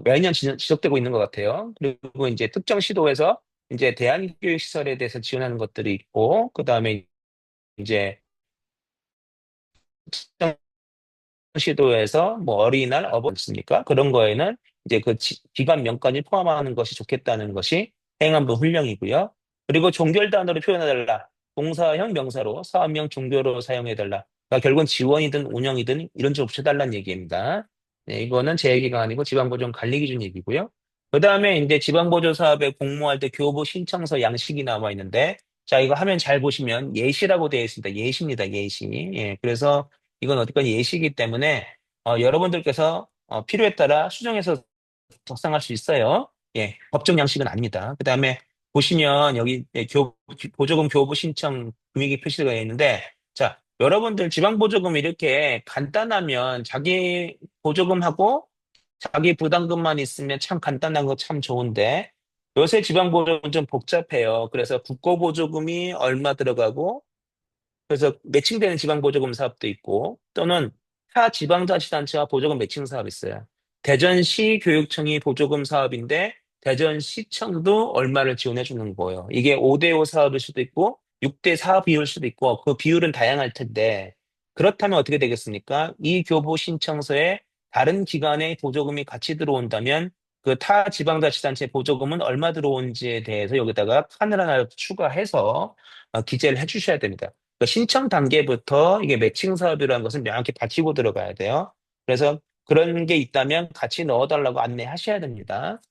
매년 지속되고 있는 것 같아요. 그리고 이제 특정 시도에서 이제 대안교육 시설에 대해서 지원하는 것들이 있고, 그다음에 이제 특정 시도에서 뭐 어린이날, 어버이날입니까? 그런 거에는 이제 그 기관 명까지 포함하는 것이 좋겠다는 것이 행안부 훈령이고요. 그리고 종결 단어로 표현해달라. 동사형 명사로 사업명 종교로 사용해달라. 그러니까 결국은 지원이든 운영이든 이런 쪽으로 붙여달라는 얘기입니다. 네, 이거는 제 얘기가 아니고 지방보존관리기준 얘기고요. 그 다음에 이제 지방보조사업에 공모할 때 교부 신청서 양식이 나와 있는데, 자, 이거 화면 잘 보시면 예시라고 되어 있습니다. 예시입니다. 예시. 예, 그래서 이건 어쨌건 예시이기 때문에 여러분들께서 필요에 따라 수정해서 작성할 수 있어요. 예, 법정 양식은 아닙니다. 그 다음에 보시면 여기 보조금 교부 신청 금액이 표시가 있는데, 자, 여러분들 지방보조금 이렇게 간단하면 자기 보조금하고 자기 부담금만 있으면 참 간단한 거 참 좋은데, 요새 지방보조금은 좀 복잡해요. 그래서 국고보조금이 얼마 들어가고, 그래서 매칭되는 지방보조금 사업도 있고 또는 타 지방자치단체와 보조금 매칭 사업이 있어요. 대전시 교육청이 보조금 사업인데 대전시청도 얼마를 지원해 주는 거예요. 이게 5대5 사업일 수도 있고 6대4 비율일 수도 있고 그 비율은 다양할 텐데 그렇다면 어떻게 되겠습니까? 이 교보 신청서에 다른 기관의 보조금이 같이 들어온다면 그 타 지방자치단체 보조금은 얼마 들어온지에 대해서 여기다가 칸을 하나 추가해서 기재를 해주셔야 됩니다. 그 신청 단계부터 이게 매칭 사업이라는 것을 명확히 밝히고 들어가야 돼요. 그래서 그런 게 있다면 같이 넣어달라고 안내하셔야 됩니다.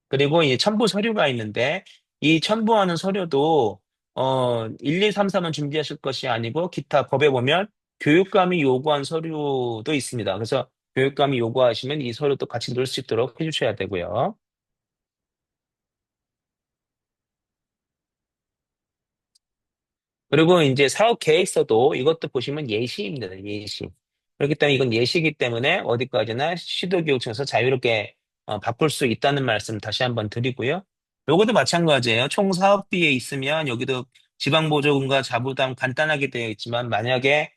그리고 이 첨부 서류가 있는데 이 첨부하는 서류도 1, 2, 3, 4만 준비하실 것이 아니고 기타 법에 보면 교육감이 요구한 서류도 있습니다. 그래서 교육감이 요구하시면 이 서류도 같이 넣을 수 있도록 해주셔야 되고요. 그리고 이제 사업 계획서도 이것도 보시면 예시입니다. 예시. 그렇기 때문에 이건 예시이기 때문에 어디까지나 시도교육청에서 자유롭게 바꿀 수 있다는 말씀 다시 한번 드리고요. 요것도 마찬가지예요. 총 사업비에 있으면 여기도 지방보조금과 자부담 간단하게 되어 있지만 만약에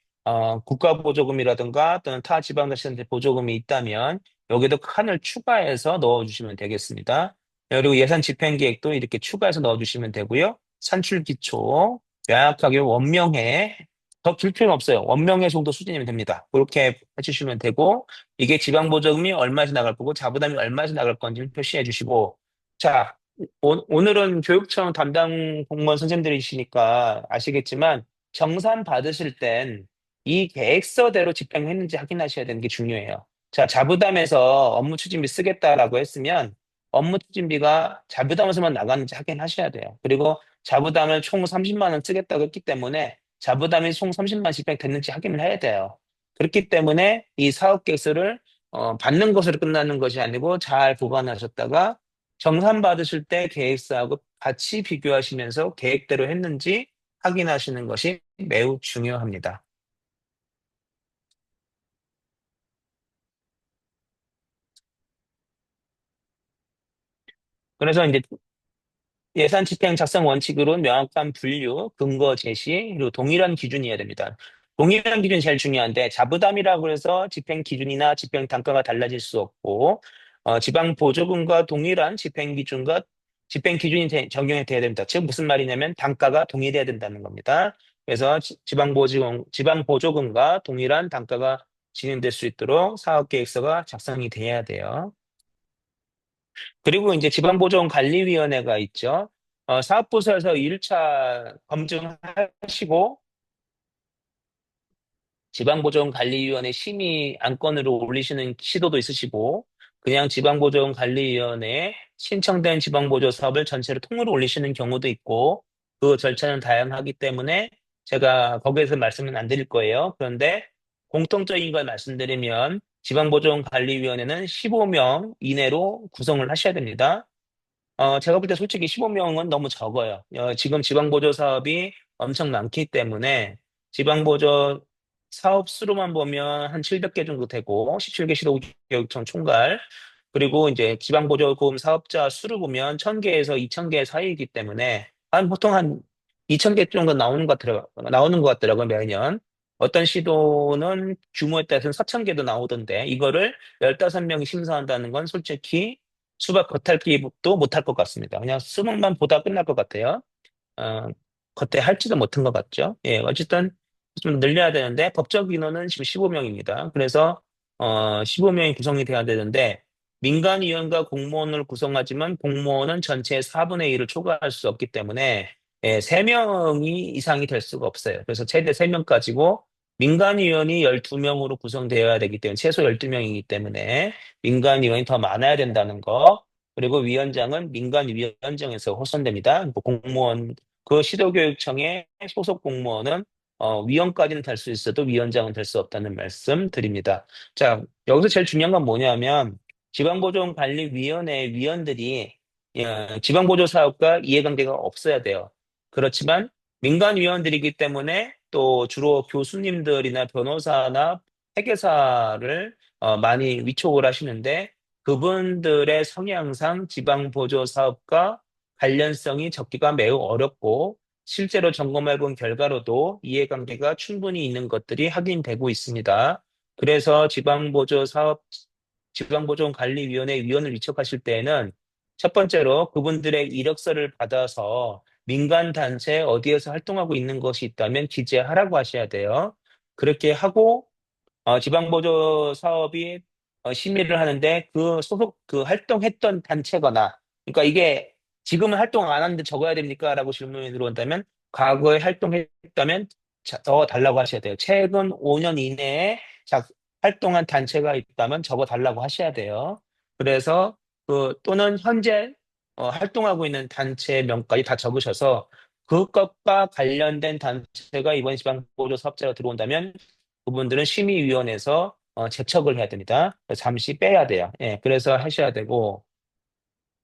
국가보조금이라든가 또는 타 지방자치단체 보조금이 있다면 여기도 칸을 추가해서 넣어주시면 되겠습니다. 그리고 예산 집행계획도 이렇게 추가해서 넣어주시면 되고요. 산출기초, 명확하게 원명해. 더 길 필요는 없어요. 원명해 정도 수준이면 됩니다. 그렇게 해주시면 되고, 이게 지방보조금이 얼마씩 나갈 거고, 자부담이 얼마씩 나갈 건지 표시해 주시고, 자, 오늘은 교육청 담당 공무원 선생님들이시니까 아시겠지만, 정산 받으실 땐 이 계획서대로 집행했는지 확인하셔야 되는 게 중요해요. 자, 자부담에서 업무 추진비 쓰겠다라고 했으면, 업무 추진비가 자부담에서만 나가는지 확인하셔야 돼요. 그리고 자부담을 총 30만 원 쓰겠다고 했기 때문에 자부담이 총 30만 집행됐는지 확인을 해야 돼요. 그렇기 때문에 이 사업 계획서를 받는 것으로 끝나는 것이 아니고 잘 보관하셨다가 정산 받으실 때 계획서하고 같이 비교하시면서 계획대로 했는지 확인하시는 것이 매우 중요합니다. 그래서 이제 예산 집행 작성 원칙으로 명확한 분류, 근거 제시, 그리고 동일한 기준이어야 됩니다. 동일한 기준이 제일 중요한데 자부담이라고 해서 집행 기준이나 집행 단가가 달라질 수 없고 지방 보조금과 동일한 집행 기준과 집행 기준이 적용이 돼야 됩니다. 즉 무슨 말이냐면 단가가 동일해야 된다는 겁니다. 그래서 지방 보조금과 동일한 단가가 진행될 수 있도록 사업 계획서가 작성이 돼야 돼요. 그리고 이제 지방보존관리위원회가 있죠. 사업부서에서 1차 검증하시고 지방보존관리위원회 심의 안건으로 올리시는 시도도 있으시고 그냥 지방보존관리위원회에 신청된 지방보조 사업을 전체로 통으로 올리시는 경우도 있고 그 절차는 다양하기 때문에 제가 거기에서 말씀은 안 드릴 거예요. 그런데 공통적인 걸 말씀드리면 지방보존관리위원회는 15명 이내로 구성을 하셔야 됩니다. 제가 볼 때 솔직히 15명은 너무 적어요. 지금 지방보조 사업이 엄청 많기 때문에 지방보조 사업 수로만 보면 한 700개 정도 되고 17개 시도교육청 총괄 그리고 이제 지방보조금 사업자 수를 보면 1000개에서 2000개 사이이기 때문에 보통 한 2000개 정도 나오는 것 같더라고요, 매년. 어떤 시도는 규모에 따라서는 4000개도 나오던데 이거를 15명이 심사한다는 건 솔직히 수박 겉핥기도 못할 것 같습니다. 그냥 수능만 보다 끝날 것 같아요. 어, 겉에 할지도 못한 것 같죠. 예, 어쨌든 좀 늘려야 되는데 법적 인원은 지금 15명입니다. 그래서 15명이 구성이 돼야 되는데 민간위원과 공무원을 구성하지만 공무원은 전체의 4분의 1을 초과할 수 없기 때문에 3명이 이상이 될 수가 없어요. 그래서 최대 3명 가지고 민간위원이 12명으로 구성되어야 되기 때문에 최소 12명이기 때문에 민간위원이 더 많아야 된다는 거. 그리고 위원장은 민간위원장에서 호선됩니다. 뭐 공무원 그 시도교육청의 소속 공무원은 위원까지는 될 수 있어도 위원장은 될 수 없다는 말씀 드립니다. 자, 여기서 제일 중요한 건 뭐냐면 지방보존관리위원회 위원들이 지방보조사업과 이해관계가 없어야 돼요. 그렇지만 민간위원들이기 때문에 또 주로 교수님들이나 변호사나 회계사를 많이 위촉을 하시는데 그분들의 성향상 지방보조사업과 관련성이 적기가 매우 어렵고 실제로 점검해 본 결과로도 이해관계가 충분히 있는 것들이 확인되고 있습니다. 그래서 지방보존관리위원회 위원을 위촉하실 때에는 첫 번째로 그분들의 이력서를 받아서 민간단체 어디에서 활동하고 있는 것이 있다면 기재하라고 하셔야 돼요. 그렇게 하고 지방보조 사업이 심의를 하는데 그 소속 그 활동했던 단체거나 그러니까 이게 지금은 활동 안 하는데 적어야 됩니까? 라고 질문이 들어온다면 과거에 활동했다면 적어 달라고 하셔야 돼요. 최근 5년 이내에 활동한 단체가 있다면 적어 달라고 하셔야 돼요. 그래서 또는 현재 활동하고 있는 단체 명까지 다 적으셔서 그것과 관련된 단체가 이번 지방보조 사업자가 들어온다면 그분들은 심의위원회에서 제척을 해야 됩니다. 그래서 잠시 빼야 돼요. 예, 그래서 하셔야 되고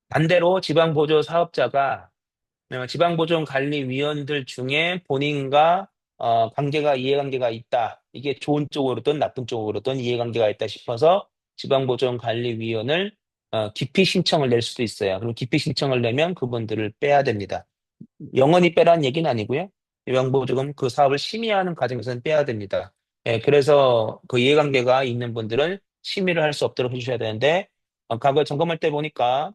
반대로 지방보조 사업자가 지방보존관리위원들 중에 본인과 이해관계가 있다. 이게 좋은 쪽으로든 나쁜 쪽으로든 이해관계가 있다 싶어서 지방보존관리위원을 기피 신청을 낼 수도 있어요. 그럼 기피 신청을 내면 그분들을 빼야 됩니다. 영원히 빼라는 얘기는 아니고요. 지방보조금 그 사업을 심의하는 과정에서는 빼야 됩니다. 예, 그래서 그 이해관계가 있는 분들은 심의를 할 수 없도록 해주셔야 되는데 과거 점검할 때 보니까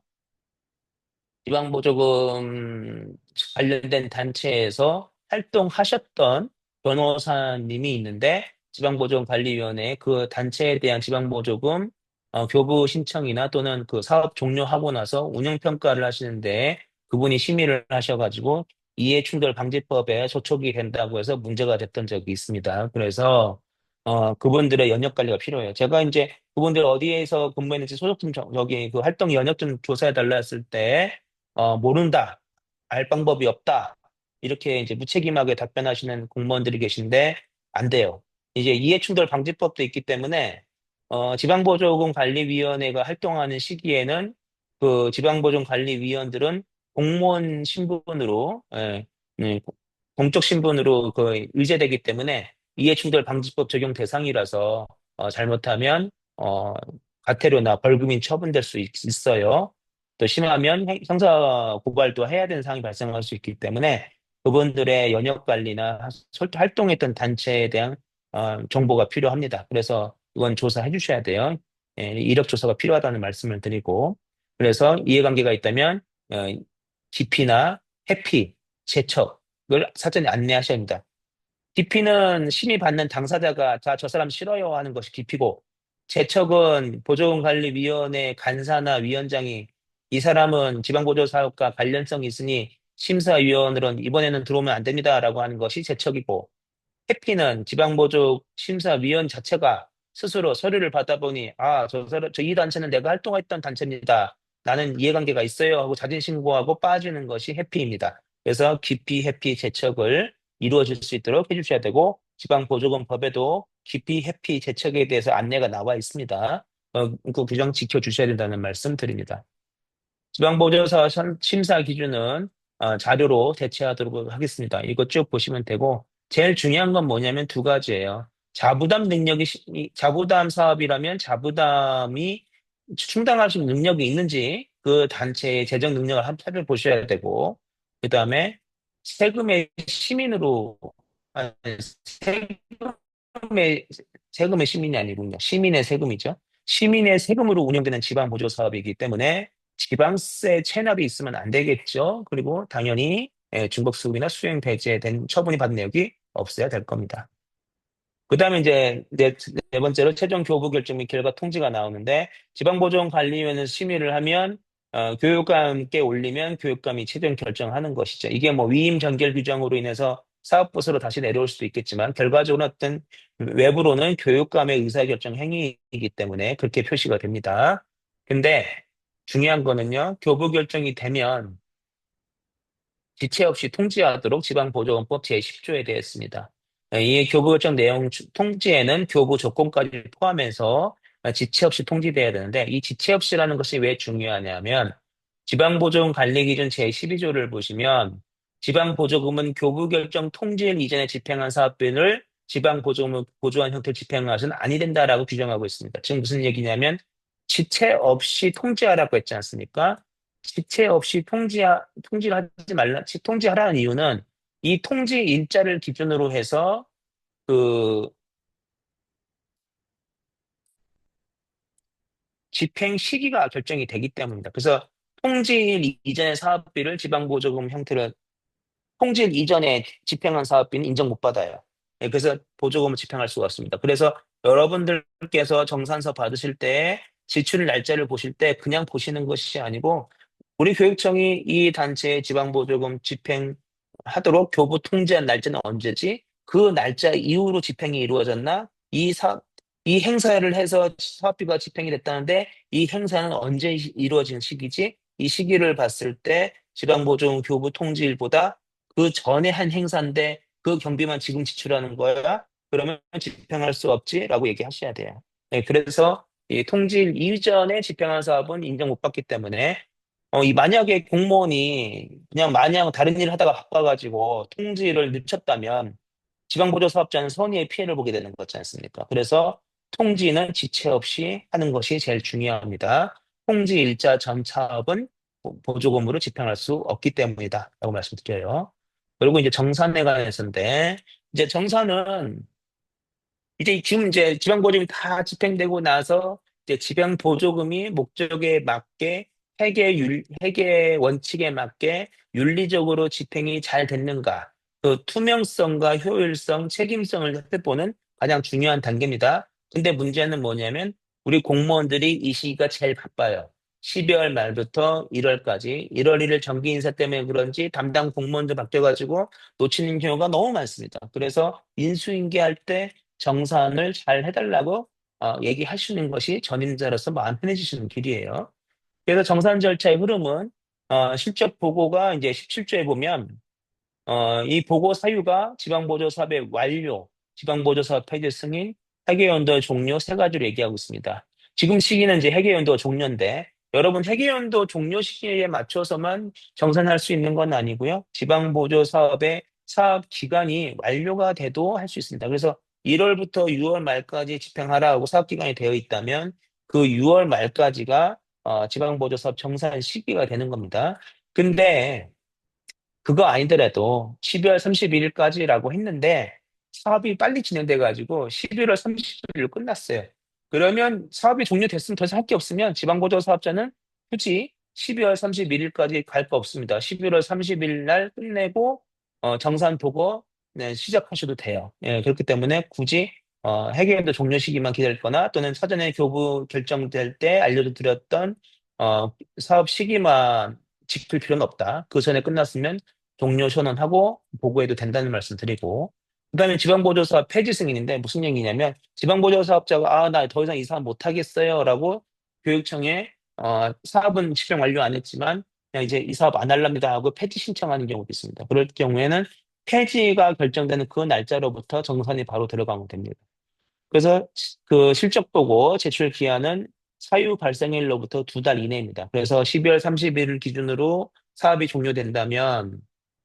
지방보조금 관련된 단체에서 활동하셨던 변호사님이 있는데 지방보조금관리위원회에 그 단체에 대한 지방보조금 교부 신청이나 또는 그 사업 종료하고 나서 운영평가를 하시는데 그분이 심의를 하셔가지고 이해충돌방지법에 소촉이 된다고 해서 문제가 됐던 적이 있습니다. 그래서 그분들의 연역 관리가 필요해요. 제가 이제 그분들 어디에서 근무했는지 소속팀 저기 그 활동 연역 좀 조사해 달라 했을 때 모른다, 알 방법이 없다, 이렇게 이제 무책임하게 답변하시는 공무원들이 계신데, 안 돼요. 이제 이해충돌 방지법도 있기 때문에, 지방보조금관리위원회가 활동하는 시기에는 그 지방보조금관리위원들은 공무원 신분으로, 공적 신분으로 그 의제되기 때문에 이해충돌 방지법 적용 대상이라서, 잘못하면, 과태료나 벌금이 처분될 수 있어요. 또 심하면 형사 고발도 해야 되는 상황이 발생할 수 있기 때문에 그분들의 연역 관리나 활동했던 단체에 대한 정보가 필요합니다. 그래서 이건 조사해 주셔야 돼요. 예, 이력 조사가 필요하다는 말씀을 드리고 그래서 이해관계가 있다면 어, 기피나 회피, 제척을 사전에 안내하셔야 합니다. 기피는 심의받는 당사자가 저 사람 싫어요 하는 것이 기피고 제척은 보조금관리위원회 간사나 위원장이 이 사람은 지방보조사업과 관련성이 있으니 심사위원으로는 이번에는 들어오면 안 됩니다라고 하는 것이 제척이고 회피는 지방보조 심사위원 자체가 스스로 서류를 받아보니 저 이 단체는 내가 활동했던 단체입니다. 나는 이해관계가 있어요 하고 자진신고하고 빠지는 것이 회피입니다. 그래서 기피, 회피, 제척을 이루어질 수 있도록 해주셔야 되고 지방보조금법에도 기피, 회피, 제척에 대해서 안내가 나와 있습니다. 그 규정 지켜주셔야 된다는 말씀 드립니다. 지방보조사 심사 기준은 자료로 제시하도록 하겠습니다. 이거 쭉 보시면 되고, 제일 중요한 건 뭐냐면 두 가지예요. 자부담 능력이, 자부담 사업이라면 자부담이 충당할 수 있는 능력이 있는지 그 단체의 재정 능력을 한번 살펴보셔야 되고, 그 다음에 세금의 시민으로, 아니, 세금의, 세금의 시민이 아니군요. 시민의 세금이죠. 시민의 세금으로 운영되는 지방보조 사업이기 때문에 지방세 체납이 있으면 안 되겠죠. 그리고 당연히 중복수급이나 수령 배제된 처분이 받은 내역이 없어야 될 겁니다. 그다음에 이제 네 번째로 최종 교부 결정 및 결과 통지가 나오는데 지방보조관리위원회에서 심의를 하면 교육감께 올리면 교육감이 최종 결정하는 것이죠. 이게 뭐 위임 전결 규정으로 인해서 사업부서로 다시 내려올 수도 있겠지만 결과적으로 어떤 외부로는 교육감의 의사결정 행위이기 때문에 그렇게 표시가 됩니다. 근데 중요한 거는요. 교부 결정이 되면 지체 없이 통지하도록 지방보조원법 제10조에 되어 있습니다. 이 교부결정 내용 통지에는 교부 조건까지 포함해서 지체 없이 통지돼야 되는데 이 지체 없이라는 것이 왜 중요하냐면 지방보조금 관리기준 제12조를 보시면 지방보조금은 교부결정 통지일 이전에 집행한 사업비를 지방보조금을 보조한 형태로 집행한 것은 아니 된다라고 규정하고 있습니다. 지금 무슨 얘기냐면 지체 없이 통지하라고 했지 않습니까? 지체 없이 통지를 하지 말라, 통지하라는 이유는 이 통지 일자를 기준으로 해서 그 집행 시기가 결정이 되기 때문입니다. 그래서 통지일 이전의 사업비를 지방보조금 형태로 통지일 이전에 집행한 사업비는 인정 못 받아요. 그래서 보조금을 집행할 수가 없습니다. 그래서 여러분들께서 정산서 받으실 때 지출 날짜를 보실 때 그냥 보시는 것이 아니고 우리 교육청이 이 단체의 지방보조금 집행하도록 교부 통지한 날짜는 언제지? 그 날짜 이후로 집행이 이루어졌나? 이 행사를 해서 사업비가 집행이 됐다는데 이 행사는 언제 이루어진 시기지? 이 시기를 봤을 때 지방보조금 교부 통지일보다 그 전에 한 행사인데 그 경비만 지금 지출하는 거야? 그러면 집행할 수 없지라고 얘기하셔야 돼요. 네, 그래서 이 통지일 이전에 집행한 사업은 인정 못 받기 때문에 이 만약에 공무원이 그냥 마냥 다른 일을 하다가 바빠가지고 통지를 늦췄다면 지방보조 사업자는 선의의 피해를 보게 되는 거지 않습니까? 그래서 통지는 지체 없이 하는 것이 제일 중요합니다. 통지 일자 전 사업은 보조금으로 집행할 수 없기 때문이다. 라고 말씀드려요. 그리고 이제 정산에 관해서인데, 이제 정산은 이제 지금 이제 지방보조금이 다 집행되고 나서 이제 지방보조금이 목적에 맞게 회계 원칙에 맞게 윤리적으로 집행이 잘 됐는가. 그 투명성과 효율성, 책임성을 살펴보는 가장 중요한 단계입니다. 근데 문제는 뭐냐면 우리 공무원들이 이 시기가 제일 바빠요. 12월 말부터 1월까지 1월 1일 정기 인사 때문에 그런지 담당 공무원들 바뀌어가지고 놓치는 경우가 너무 많습니다. 그래서 인수인계할 때 정산을 잘 해달라고 얘기하시는 것이 전임자로서 마음 편해지시는 길이에요. 그래서 정산 절차의 흐름은 실적 보고가 이제 17조에 보면 이 보고 사유가 지방보조사업의 완료, 지방보조사업 폐지 승인, 회계연도 종료 세 가지로 얘기하고 있습니다. 지금 시기는 이제 회계연도 종료인데 여러분 회계연도 종료 시기에 맞춰서만 정산할 수 있는 건 아니고요. 지방보조사업의 사업 기간이 완료가 돼도 할 수 있습니다. 그래서 1월부터 6월 말까지 집행하라고 사업 기간이 되어 있다면 그 6월 말까지가 지방보조사업 정산 시기가 되는 겁니다. 근데 그거 아니더라도 12월 31일까지라고 했는데 사업이 빨리 진행돼가지고 11월 30일로 끝났어요. 그러면 사업이 종료됐으면 더 이상 할 게 없으면 지방보조 사업자는 굳이 12월 31일까지 갈 거 없습니다. 11월 30일 날 끝내고 정산 보고 네, 시작하셔도 돼요. 예, 그렇기 때문에 굳이 회계연도 종료 시기만 기다릴 거나 또는 사전에 교부 결정될 때 알려드렸던 사업 시기만 지킬 필요는 없다. 그 전에 끝났으면 종료 선언하고 보고해도 된다는 말씀 드리고 그다음에 지방보조사업 폐지 승인인데 무슨 얘기냐면 지방보조사업자가 나 더 이상 이 사업 못 하겠어요라고 교육청에 사업은 집행 완료 안 했지만 그냥 이제 이 사업 안 할랍니다 하고 폐지 신청하는 경우도 있습니다. 그럴 경우에는 폐지가 결정되는 그 날짜로부터 정산이 바로 들어가면 됩니다. 그래서 그 실적 보고 제출 기한은 사유 발생일로부터 2달 이내입니다. 그래서 12월 30일을 기준으로 사업이 종료된다면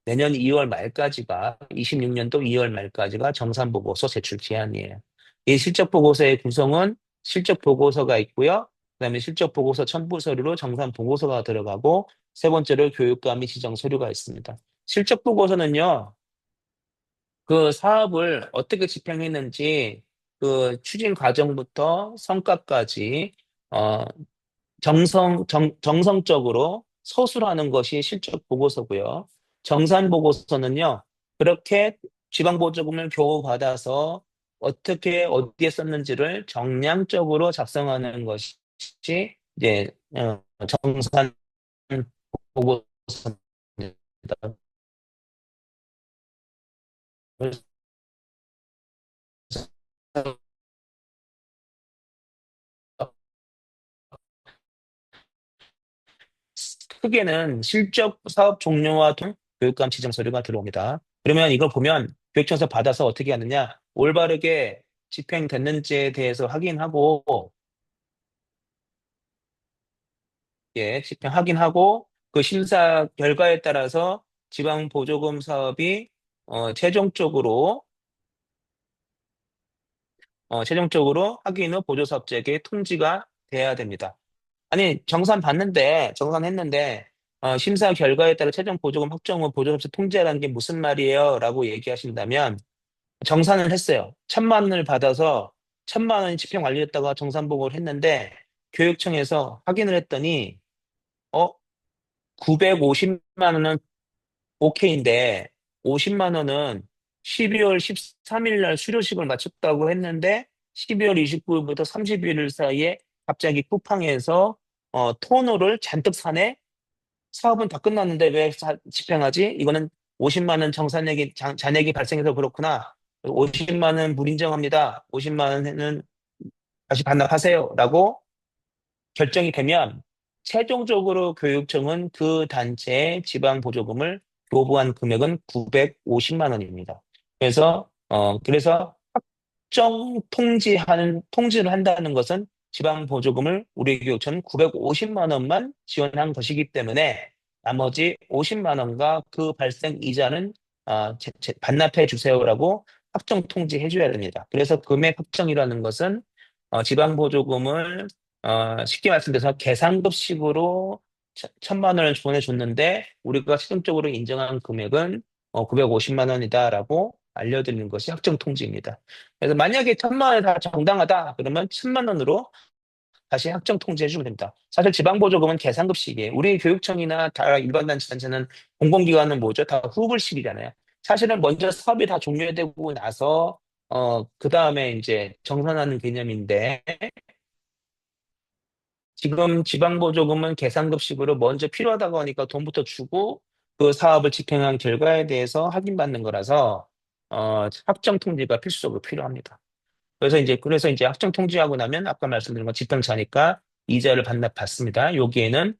내년 2월 말까지가 26년도 2월 말까지가 정산 보고서 제출 기한이에요. 이 실적 보고서의 구성은 실적 보고서가 있고요. 그다음에 실적 보고서 첨부 서류로 정산 보고서가 들어가고 세 번째로 교육과 및 지정 서류가 있습니다. 실적 보고서는요. 그 사업을 어떻게 집행했는지 그 추진 과정부터 성과까지 어 정성적으로 서술하는 것이 실적 보고서고요. 정산 보고서는요. 그렇게 지방보조금을 겨우 받아서 어떻게 어디에 썼는지를 정량적으로 작성하는 것이 이제 정산 보고서입니다. 그래서 크게는 실적 사업 종료와 교육감 지정 서류가 들어옵니다. 그러면 이걸 보면 교육청에서 받아서 어떻게 하느냐? 올바르게 집행됐는지에 대해서 확인하고, 예, 집행 확인하고 그 심사 결과에 따라서 지방 보조금 사업이 최종적으로 최종적으로 확인 후 보조사업자에게 통지가 돼야 됩니다. 아니, 정산했는데, 심사 결과에 따라 최종 보조금 확정 후 보조사업자 통지하라는 게 무슨 말이에요? 라고 얘기하신다면, 정산을 했어요. 1,000만 원을 받아서 1,000만 원이 집행 완료됐다가 정산 보고를 했는데, 교육청에서 확인을 했더니, 어, 950만 원은 오케이인데, 50만 원은 12월 13일 날 수료식을 마쳤다고 했는데, 12월 29일부터 31일 사이에 갑자기 쿠팡에서 토너를 잔뜩 사네? 사업은 다 끝났는데 왜 집행하지? 이거는 50만 원 정산액이 잔액이 발생해서 그렇구나. 50만 원 불인정합니다. 50만 원은 다시 반납하세요라고 결정이 되면 최종적으로 교육청은 그 단체에 지방 보조금을 교부한 금액은 950만 원입니다. 그래서 확정 통지를 한다는 것은 지방 보조금을 우리 교육청은 950만 원만 지원한 것이기 때문에 나머지 50만 원과 그 발생 이자는 반납해 주세요라고 확정 통지해 줘야 됩니다. 그래서 금액 확정이라는 것은 지방 보조금을 쉽게 말씀드려서 계산급식으로 1,000만 원을 보내줬는데 우리가 최종적으로 인정한 금액은 950만 원이다라고 알려드리는 것이 확정 통지입니다. 그래서 만약에 1,000만 원이 다 정당하다 그러면 1,000만 원으로 다시 확정 통지해주면 됩니다. 사실 지방보조금은 계산급식이에요. 우리 교육청이나 다 일반 단체는 공공기관은 뭐죠? 다 후불식이잖아요. 사실은 먼저 사업이 다 종료되고 나서 그 다음에 이제 정산하는 개념인데 지금 지방보조금은 계산급식으로 먼저 필요하다고 하니까 돈부터 주고 그 사업을 집행한 결과에 대해서 확인받는 거라서 확정 통지가 필수적으로 필요합니다. 그래서 이제 확정 통지하고 나면 아까 말씀드린 건 집행자니까 이자를 반납받습니다. 여기에는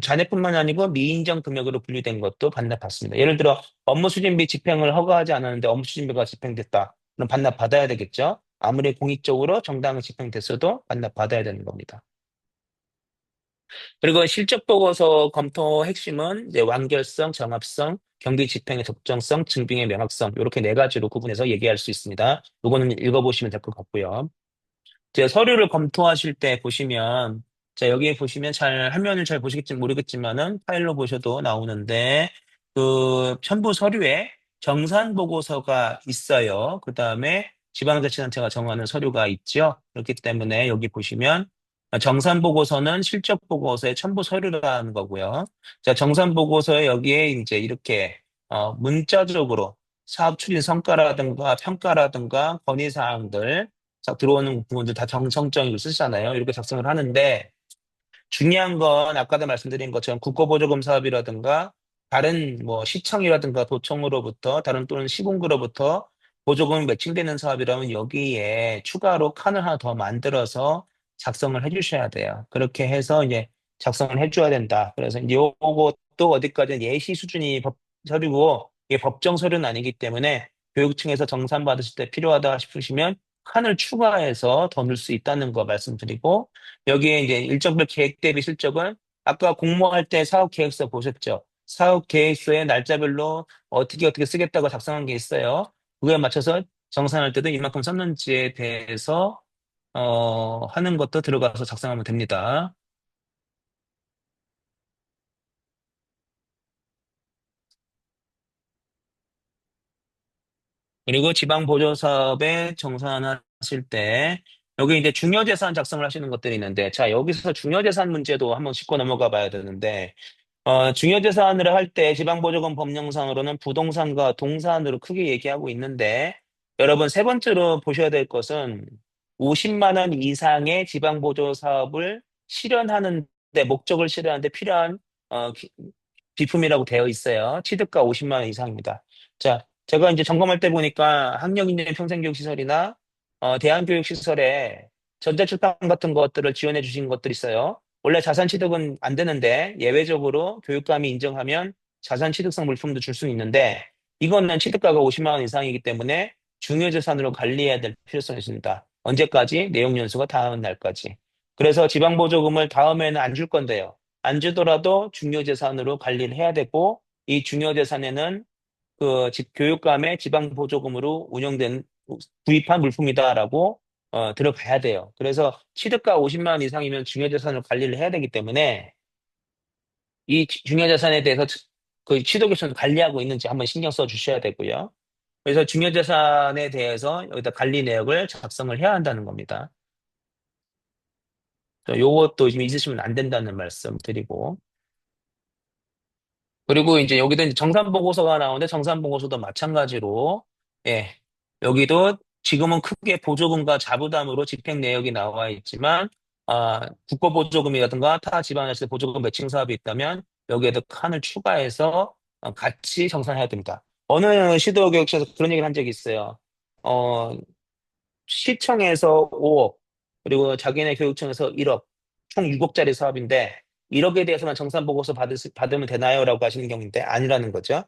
자녀뿐만 아니고 미인정 금액으로 분류된 것도 반납받습니다. 예를 들어 업무 추진비 집행을 허가하지 않았는데 업무 추진비가 집행됐다. 그럼 반납받아야 되겠죠? 아무리 공익적으로 정당히 집행됐어도 반납받아야 되는 겁니다. 그리고 실적 보고서 검토 핵심은 이제 완결성, 정합성, 경비 집행의 적정성, 증빙의 명확성 이렇게 네 가지로 구분해서 얘기할 수 있습니다. 이거는 읽어보시면 될 것 같고요. 이제 서류를 검토하실 때 보시면 자 여기에 보시면 잘 화면을 잘 보시겠지 모르겠지만은 파일로 보셔도 나오는데 그 첨부 서류에 정산 보고서가 있어요. 그 다음에 지방자치단체가 정하는 서류가 있죠. 그렇기 때문에 여기 보시면 정산 보고서는 실적 보고서의 첨부 서류라는 거고요. 자 정산 보고서에 여기에 이제 이렇게 문자적으로 사업 추진 성과라든가 평가라든가 건의 사항들 들어오는 부분들 다 정성적으로 쓰시잖아요. 이렇게 작성을 하는데 중요한 건 아까도 말씀드린 것처럼 국고보조금 사업이라든가 다른 뭐 시청이라든가 도청으로부터 다른 또는 시군구로부터 보조금이 매칭되는 사업이라면 여기에 추가로 칸을 하나 더 만들어서 작성을 해주셔야 돼요. 그렇게 해서 이제 작성을 해줘야 된다. 그래서 이제 요것도 어디까지는 예시 수준이 법 서류고 이게 법정 서류는 아니기 때문에 교육청에서 정산 받으실 때 필요하다 싶으시면 칸을 추가해서 더 넣을 수 있다는 거 말씀드리고 여기에 이제 일정별 계획 대비 실적은 아까 공모할 때 사업 계획서 보셨죠? 사업 계획서에 날짜별로 어떻게 쓰겠다고 작성한 게 있어요. 그거에 맞춰서 정산할 때도 이만큼 썼는지에 대해서 하는 것도 들어가서 작성하면 됩니다. 그리고 지방보조사업에 정산하실 때, 여기 이제 중요재산 작성을 하시는 것들이 있는데, 자, 여기서 중요재산 문제도 한번 짚고 넘어가 봐야 되는데, 중요재산을 할 때 지방보조금 법령상으로는 부동산과 동산으로 크게 얘기하고 있는데, 여러분 세 번째로 보셔야 될 것은 50만 원 이상의 지방보조 사업을 실현하는데, 목적을 실현하는데 필요한 비품이라고 되어 있어요. 취득가 50만 원 이상입니다. 자, 제가 이제 점검할 때 보니까 학력인증 평생교육시설이나 대안교육시설에 전자출판 같은 것들을 지원해 주신 것들이 있어요. 원래 자산 취득은 안 되는데 예외적으로 교육감이 인정하면 자산 취득성 물품도 줄 수 있는데 이거는 취득가가 50만 원 이상이기 때문에 중요재산으로 관리해야 될 필요성이 있습니다. 언제까지? 내용 연수가 닿은 날까지. 그래서 지방보조금을 다음에는 안 줄 건데요. 안 주더라도 중요재산으로 관리를 해야 되고 이 중요재산에는 교육감의 지방보조금으로 운영된 구입한 물품이다라고 들어가야 돼요. 그래서 취득가 50만 원 이상이면 중요재산을 관리를 해야 되기 때문에 이 중요재산에 대해서 그 취득에서 관리하고 있는지 한번 신경 써 주셔야 되고요. 그래서 중요재산에 대해서 여기다 관리 내역을 작성을 해야 한다는 겁니다. 요것도 지금 있으시면 안 된다는 말씀 드리고. 그리고 이제 여기도 이제 정산보고서가 나오는데 정산보고서도 마찬가지로, 예, 여기도 지금은 크게 보조금과 자부담으로 집행 내역이 나와 있지만, 국고보조금이라든가 타 지방자치대 보조금 매칭 사업이 있다면 여기에도 칸을 추가해서 같이 정산해야 됩니다. 어느 시도교육청에서 그런 얘기를 한 적이 있어요. 어, 시청에서 5억, 그리고 자기네 교육청에서 1억, 총 6억짜리 사업인데, 1억에 대해서만 정산보고서 받으면 되나요? 라고 하시는 경우인데, 아니라는 거죠.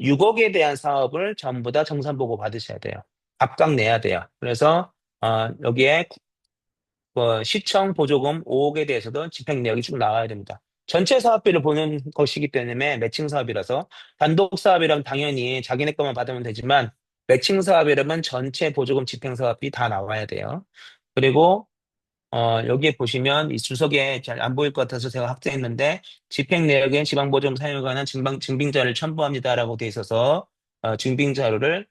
6억에 대한 사업을 전부 다 정산보고 받으셔야 돼요. 각각 내야 돼요. 그래서, 여기에 시청 보조금 5억에 대해서도 집행 내역이 쭉 나와야 됩니다. 전체 사업비를 보는 것이기 때문에 매칭 사업이라서 단독 사업이라면 당연히 자기네 것만 받으면 되지만 매칭 사업이라면 전체 보조금 집행 사업비 다 나와야 돼요. 그리고 여기에 보시면 이 주석에 잘 안 보일 것 같아서 제가 확대했는데 집행 내역엔 지방보조금 사용에 관한 증빙자를 첨부합니다라고 돼 있어서 증빙자료를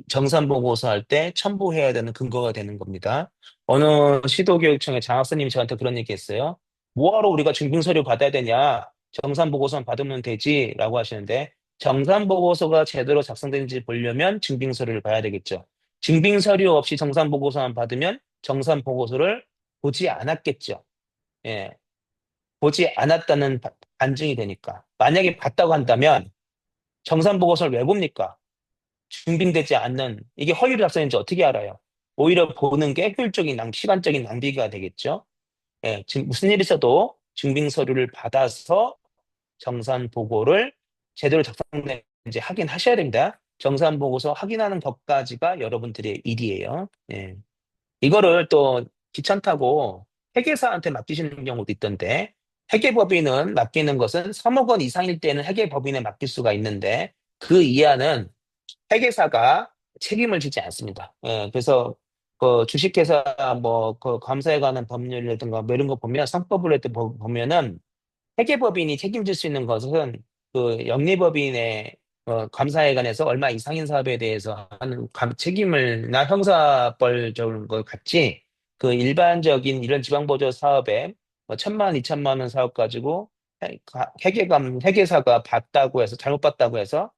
정산보고서 할 때 첨부해야 되는 근거가 되는 겁니다. 어느 시도교육청의 장학사님이 저한테 그런 얘기 했어요. 뭐하러 우리가 증빙서류 받아야 되냐? 정산보고서만 받으면 되지라고 하시는데 정산보고서가 제대로 작성된지 보려면 증빙서류를 봐야 되겠죠. 증빙서류 없이 정산보고서만 받으면 정산보고서를 보지 않았겠죠. 예, 보지 않았다는 반증이 되니까. 만약에 봤다고 한다면 정산 보고서를 왜 봅니까? 증빙되지 않는 이게 허위로 작성인지 어떻게 알아요? 오히려 보는 게 효율적인 시간적인 낭비가 되겠죠. 예, 지금 무슨 일이 있어도 증빙 서류를 받아서 정산 보고를 제대로 작성되는지 확인하셔야 됩니다. 정산 보고서 확인하는 것까지가 여러분들의 일이에요. 예. 이거를 또 귀찮다고 회계사한테 맡기시는 경우도 있던데, 회계법인은 맡기는 것은 3억 원 이상일 때는 회계법인에 맡길 수가 있는데, 그 이하는 회계사가 책임을 지지 않습니다. 예, 그래서 그 주식회사 그 감사에 관한 법률이라든가 뭐 이런 거 보면 상법을 보면은 회계법인이 책임질 수 있는 것은 그 영리법인의 감사에 관해서 얼마 이상인 사업에 대해서 하는 책임을나 형사벌적인 것 같지 그 일반적인 이런 지방보조 사업에 뭐 1,000만, 2천만 원 사업 가지고 회계사가 봤다고 해서 잘못 봤다고 해서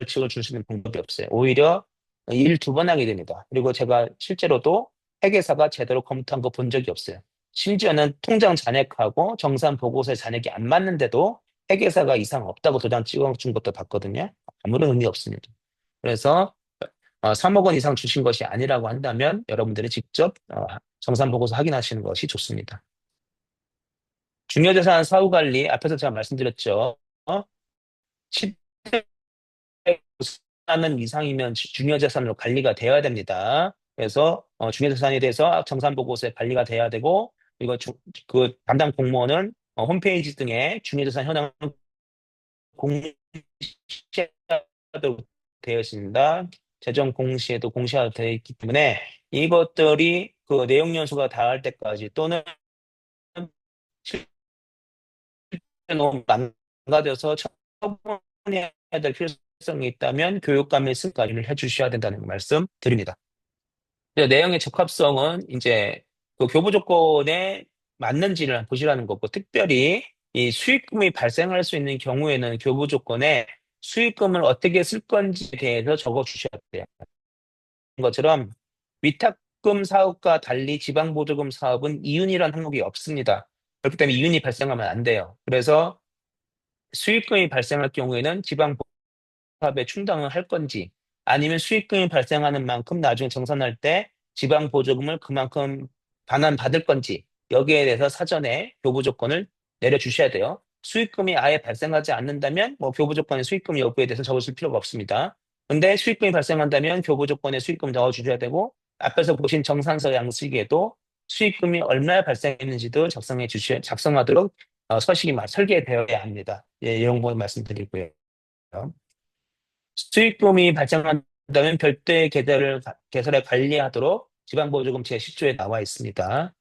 벌칙을 줄 수 있는 방법이 없어요. 오히려 일 두 번 하게 됩니다. 그리고 제가 실제로도 회계사가 제대로 검토한 거 본 적이 없어요. 심지어는 통장 잔액하고 정산 보고서에 잔액이 안 맞는데도 회계사가 이상 없다고 도장 찍어준 것도 봤거든요. 아무런 의미 없습니다. 그래서 3억 원 이상 주신 것이 아니라고 한다면 여러분들이 직접 정산 보고서 확인하시는 것이 좋습니다. 중요자산 사후관리 앞에서 제가 말씀드렸죠. 5만 원 이상이면 중요자산으로 관리가 되어야 됩니다. 그래서 중요자산에 대해서 정산보고서에 관리가 돼야 되고, 이거 그 담당 공무원은 홈페이지 등에 중요자산 현황 공시하도록 되어 있습니다. 재정 공시에도 공시가 되어 있기 때문에 이것들이 그 내용 연수가 닿을 때까지 또는 너무 망가져서 처분해야 될 필요성이 있다면 교육감의 승가를 해주셔야 된다는 말씀 드립니다. 내용의 적합성은 이제 그 교부 조건에 맞는지를 보시라는 거고, 특별히 이 수익금이 발생할 수 있는 경우에는 교부 조건에 수익금을 어떻게 쓸 건지에 대해서 적어 주셔야 돼요. 것처럼 위탁금 사업과 달리 지방보조금 사업은 이윤이라는 항목이 없습니다. 그렇기 때문에 이윤이 발생하면 안 돼요. 그래서 수익금이 발생할 경우에는 지방사업에 충당을 할 건지, 아니면 수익금이 발생하는 만큼 나중에 정산할 때 지방보조금을 그만큼 반환받을 건지, 여기에 대해서 사전에 교부 조건을 내려주셔야 돼요. 수익금이 아예 발생하지 않는다면 뭐 교부 조건의 수익금 여부에 대해서 적으실 필요가 없습니다. 근데 수익금이 발생한다면 교부 조건에 수익금 넣어주셔야 되고, 앞에서 보신 정산서 양식에도 수익금이 얼마나 발생했는지도 작성하도록 서식이 설계되어야 합니다. 예, 이런 거 말씀드리고요. 수익금이 발생한다면 별도의 계좌를 관리하도록 지방보조금 제10조에 나와 있습니다.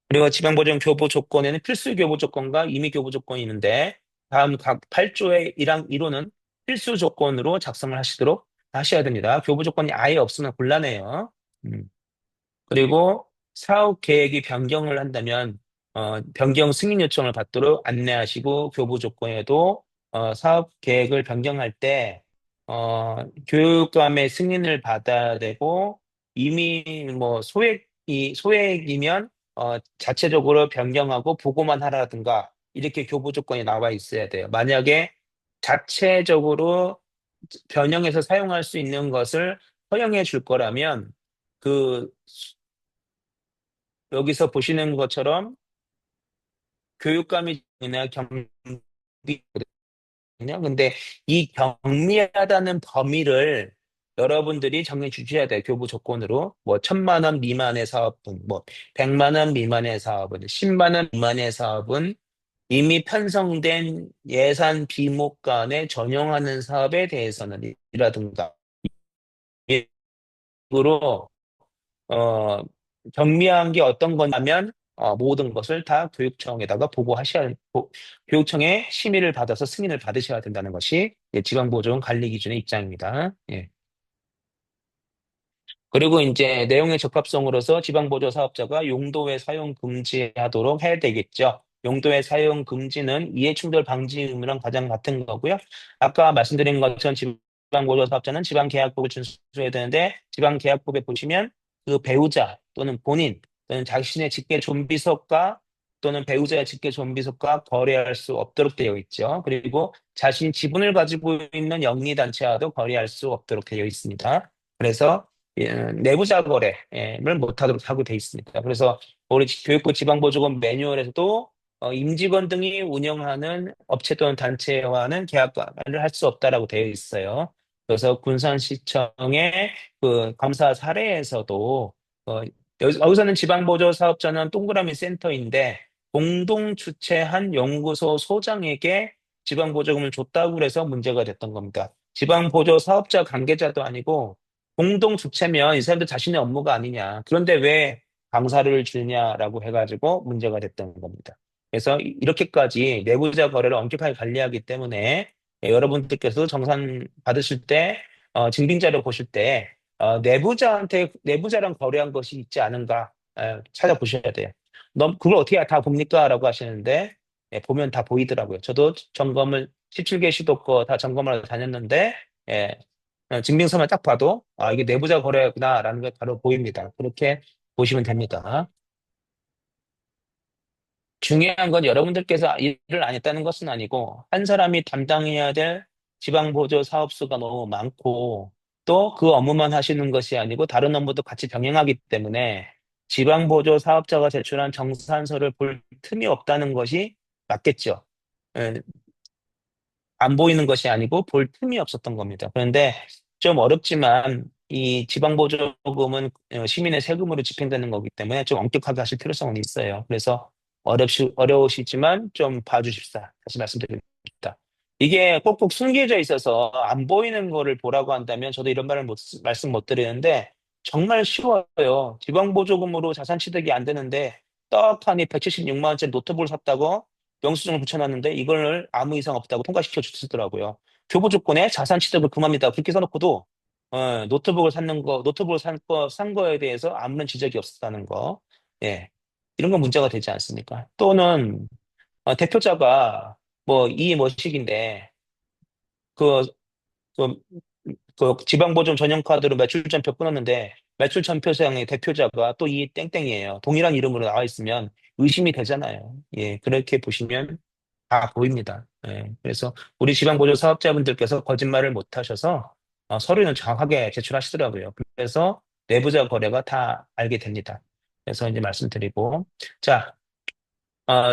그리고 지방보조금 교부 조건에는 필수 교부 조건과 임의 교부 조건이 있는데, 다음 각 8조의 1항 1호는 필수 조건으로 작성을 하시도록 하셔야 됩니다. 교부 조건이 아예 없으면 곤란해요. 음. 그리고 사업 계획이 변경을 한다면 변경 승인 요청을 받도록 안내하시고, 교부 조건에도 사업 계획을 변경할 때 교육감의 승인을 받아야 되고, 이미 뭐 소액이면 자체적으로 변경하고 보고만 하라든가 이렇게 교부 조건이 나와 있어야 돼요. 만약에 자체적으로 변형해서 사용할 수 있는 것을 허용해 줄 거라면, 그 여기서 보시는 것처럼 교육감이 나 경비거든요. 근데 이 경미하다는 범위를 여러분들이 정해 주셔야 돼요. 교부 조건으로. 뭐 1,000만 원 미만의 사업은, 뭐 100만 원 미만의 사업은, 10만 원 미만의 사업은 이미 편성된 예산 비목간에 전용하는 사업에 대해서는 이라든가 으로 어, 경미한 게 어떤 거냐면 모든 것을 다 교육청에다가 교육청의 심의를 받아서 승인을 받으셔야 된다는 것이 지방보조원 관리 기준의 입장입니다. 예. 그리고 이제 내용의 적합성으로서 지방보조 사업자가 용도의 사용 금지하도록 해야 되겠죠. 용도의 사용 금지는 이해충돌 방지 의무랑 가장 같은 거고요. 아까 말씀드린 것처럼 지방보조 사업자는 지방계약법을 준수해야 되는데, 지방계약법에 보시면 그 배우자 또는 본인 또는 자신의 직계 존비속과 또는 배우자의 직계 존비속과 거래할 수 없도록 되어 있죠. 그리고 자신이 지분을 가지고 있는 영리단체와도 거래할 수 없도록 되어 있습니다. 그래서 내부자 거래를 못하도록 하고 돼 있습니다. 그래서 우리 교육부 지방보조금 매뉴얼에서도 임직원 등이 운영하는 업체 또는 단체와는 계약을 할 수 없다라고 되어 있어요. 그래서 군산시청의 그 감사 사례에서도 여기서는 지방보조 사업자는 동그라미 센터인데, 공동 주최한 연구소 소장에게 지방보조금을 줬다고 그래서 문제가 됐던 겁니다. 지방보조 사업자 관계자도 아니고 공동 주체면 이 사람들 자신의 업무가 아니냐. 그런데 왜 강사를 주냐라고 해가지고 문제가 됐던 겁니다. 그래서 이렇게까지 내부자 거래를 엄격하게 관리하기 때문에 여러분들께서 정산 받으실 때 증빙자료 보실 때 내부자랑 거래한 것이 있지 않은가 찾아보셔야 돼요. 그걸 어떻게 다 봅니까? 라고 하시는데, 보면 다 보이더라고요. 저도 점검을 17개 시도거 다 점검을 하러 다녔는데, 예, 증빙서만 딱 봐도 이게 내부자 거래구나라는 게 바로 보입니다. 그렇게 보시면 됩니다. 중요한 건 여러분들께서 일을 안 했다는 것은 아니고, 한 사람이 담당해야 될 지방보조 사업수가 너무 많고, 또 그 업무만 하시는 것이 아니고 다른 업무도 같이 병행하기 때문에 지방보조 사업자가 제출한 정산서를 볼 틈이 없다는 것이 맞겠죠. 예, 안 보이는 것이 아니고 볼 틈이 없었던 겁니다. 그런데 좀 어렵지만 이 지방보조금은 시민의 세금으로 집행되는 거기 때문에 좀 엄격하게 하실 필요성은 있어요. 그래서 어려우시지만 좀 봐주십사. 다시 말씀드립니다. 이게 꼭꼭 숨겨져 있어서 안 보이는 거를 보라고 한다면 저도 이런 말씀 못 드리는데 정말 쉬워요. 지방보조금으로 자산 취득이 안 되는데 떡하니 176만 원짜리 노트북을 샀다고 영수증을 붙여놨는데 이걸 아무 이상 없다고 통과시켜 주시더라고요. 교부 조건에 자산 취득을 금합니다. 그렇게 써놓고도 노트북을 산 거에 대해서 아무런 지적이 없었다는 거. 예. 이런 건 문제가 되지 않습니까? 또는 대표자가 뭐 이머식인데 그, 그, 그 지방보험 전용카드로 매출전표 끊었는데 매출전표상의 대표자가 또 이 땡땡이에요. 동일한 이름으로 나와 있으면 의심이 되잖아요. 예, 그렇게 보시면 다 보입니다. 예, 그래서 우리 지방보조 사업자분들께서 거짓말을 못 하셔서 서류는 정확하게 제출하시더라고요. 그래서 내부자 거래가 다 알게 됩니다. 그래서 이제 말씀드리고 자,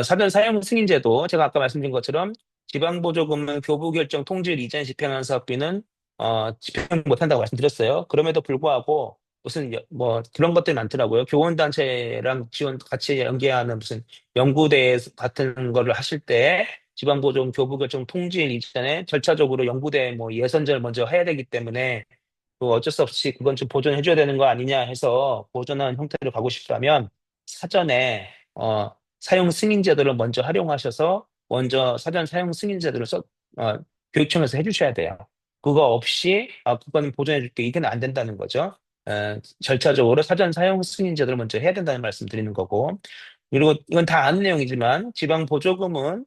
사전 사용 승인제도 제가 아까 말씀드린 것처럼 지방보조금은 교부결정 통지를 이전 집행한 사업비는 집행 못한다고 말씀드렸어요. 그럼에도 불구하고 무슨 뭐 그런 것들이 많더라고요. 교원단체랑 지원 같이 연계하는 무슨 연구대 같은 거를 하실 때 지방보조금 교부결정 통지일 이전에 절차적으로 연구대 뭐 예선전을 먼저 해야 되기 때문에 그 어쩔 수 없이 그건 좀 보존해줘야 되는 거 아니냐 해서 보존한 형태로 가고 싶다면 사전에 사용 승인제도를 먼저 활용하셔서 먼저 사전 사용 승인제도를 교육청에서 해주셔야 돼요. 그거 없이 그거는 보존해줄게 이게는 안 된다는 거죠. 절차적으로 사전 사용 승인제도를 먼저 해야 된다는 말씀 드리는 거고 그리고 이건 다 아는 내용이지만 지방 보조금은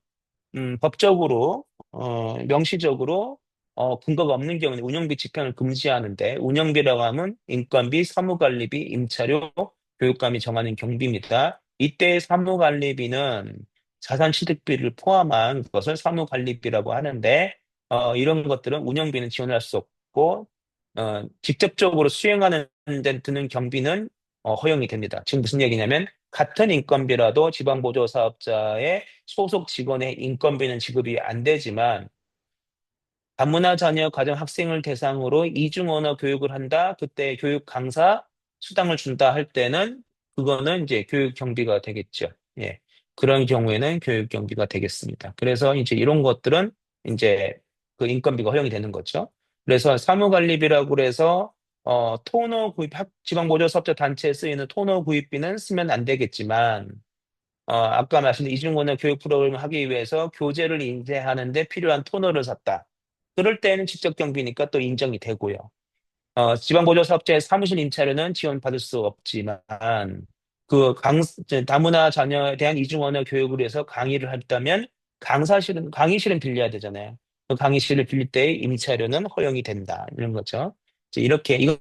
법적으로, 명시적으로, 근거가 없는 경우는 운영비 집행을 금지하는데, 운영비라고 하면 인건비, 사무관리비, 임차료, 교육감이 정하는 경비입니다. 이때 사무관리비는 자산취득비를 포함한 것을 사무관리비라고 하는데, 이런 것들은 운영비는 지원할 수 없고, 직접적으로 수행하는 데 드는 경비는 허용이 됩니다. 지금 무슨 얘기냐면, 같은 인건비라도 지방보조사업자의 소속 직원의 인건비는 지급이 안 되지만 다문화 자녀 가정 학생을 대상으로 이중 언어 교육을 한다. 그때 교육 강사 수당을 준다 할 때는 그거는 이제 교육 경비가 되겠죠. 예. 그런 경우에는 교육 경비가 되겠습니다. 그래서 이제 이런 것들은 이제 그 인건비가 허용이 되는 거죠. 그래서 사무관리비라고 그래서 토너 구입 지방보조사업자 단체에 쓰이는 토너 구입비는 쓰면 안 되겠지만 아까 말씀드린 이중언어 교육 프로그램을 하기 위해서 교재를 인쇄하는데 필요한 토너를 샀다. 그럴 때는 직접 경비니까 또 인정이 되고요. 지방보조사업자의 사무실 임차료는 지원받을 수 없지만 다문화 자녀에 대한 이중언어 교육을 위해서 강의를 했다면 강의실은 빌려야 되잖아요. 그 강의실을 빌릴 때의 임차료는 허용이 된다. 이런 거죠. 이건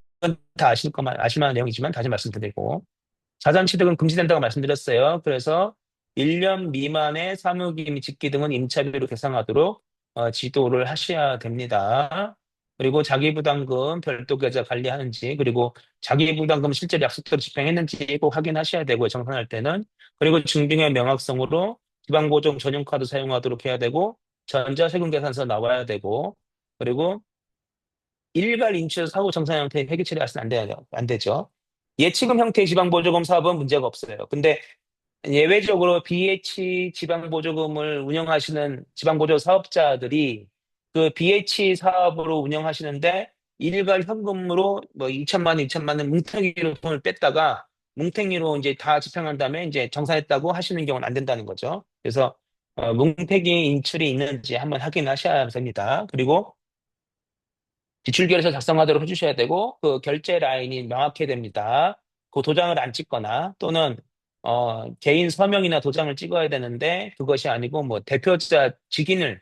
다 아실 만한 내용이지만 다시 말씀드리고 자산취득은 금지된다고 말씀드렸어요. 그래서 1년 미만의 사무기 및 직기 등은 임차비로 계상하도록 지도를 하셔야 됩니다. 그리고 자기부담금 별도 계좌 관리하는지, 그리고 자기부담금 실제로 약속대로 집행했는지 꼭 확인하셔야 되고요. 정산할 때는. 그리고 증빙의 명확성으로 지방보증 전용카드 사용하도록 해야 되고, 전자세금계산서 나와야 되고, 그리고 일괄 인출 사후 정산 형태의 회계 처리하시면 안 되죠. 예치금 형태의 지방보조금 사업은 문제가 없어요. 근데 예외적으로 BH 지방보조금을 운영하시는 지방보조 사업자들이 그 BH 사업으로 운영하시는데 일괄 현금으로 뭐 2천만 원, 2천만 원 뭉탱이로 돈을 뺐다가 뭉탱이로 이제 다 집행한 다음에 이제 정산했다고 하시는 경우는 안 된다는 거죠. 그래서 뭉탱이 인출이 있는지 한번 확인하셔야 됩니다. 그리고 지출결에서 작성하도록 해주셔야 되고 그 결제 라인이 명확해야 됩니다. 그 도장을 안 찍거나 또는 개인 서명이나 도장을 찍어야 되는데 그것이 아니고 뭐 대표자 직인을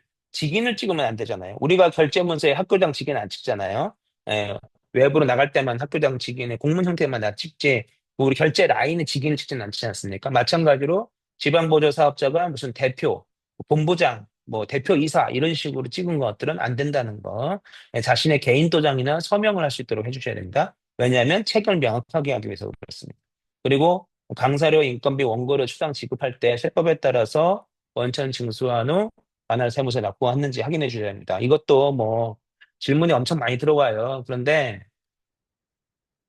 찍으면 안 되잖아요. 우리가 결제문서에 학교장 직인 안 찍잖아요. 예, 외부로 나갈 때만 학교장 직인의 공문 형태만 나 찍지 우리 결제 라인에 직인을 찍지는 않지 않습니까? 마찬가지로 지방보조 사업자가 무슨 대표, 본부장, 뭐 대표이사 이런 식으로 찍은 것들은 안 된다는 거. 자신의 개인 도장이나 서명을 할 수 있도록 해주셔야 됩니다. 왜냐하면 책임을 명확하게 하기 위해서 그렇습니다. 그리고 강사료, 인건비, 원고료, 추상 지급할 때 세법에 따라서 원천 징수한 후 관할 세무서 납부했는지 확인해 주셔야 합니다. 이것도 뭐 질문이 엄청 많이 들어와요. 그런데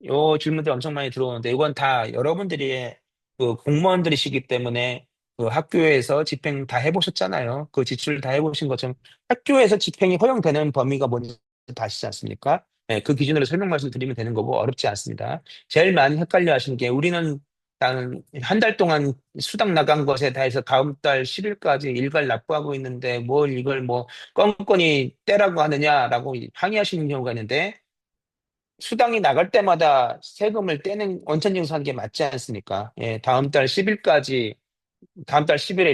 요 질문들이 엄청 많이 들어오는데 이건 다 여러분들이 그 공무원들이시기 때문에 그 학교에서 집행 다 해보셨잖아요. 그 지출 다 해보신 것처럼 학교에서 집행이 허용되는 범위가 뭔지 다 아시지 않습니까? 네, 그 기준으로 설명 말씀드리면 되는 거고 어렵지 않습니다. 제일 많이 헷갈려 하시는 게 우리는 한 달 동안 수당 나간 것에 대해서 다음 달 10일까지 일괄 납부하고 있는데 뭘 이걸 뭐 껌껌이 떼라고 하느냐라고 항의하시는 경우가 있는데 수당이 나갈 때마다 세금을 떼는 원천징수하는 게 맞지 않습니까? 예, 다음 달 10일에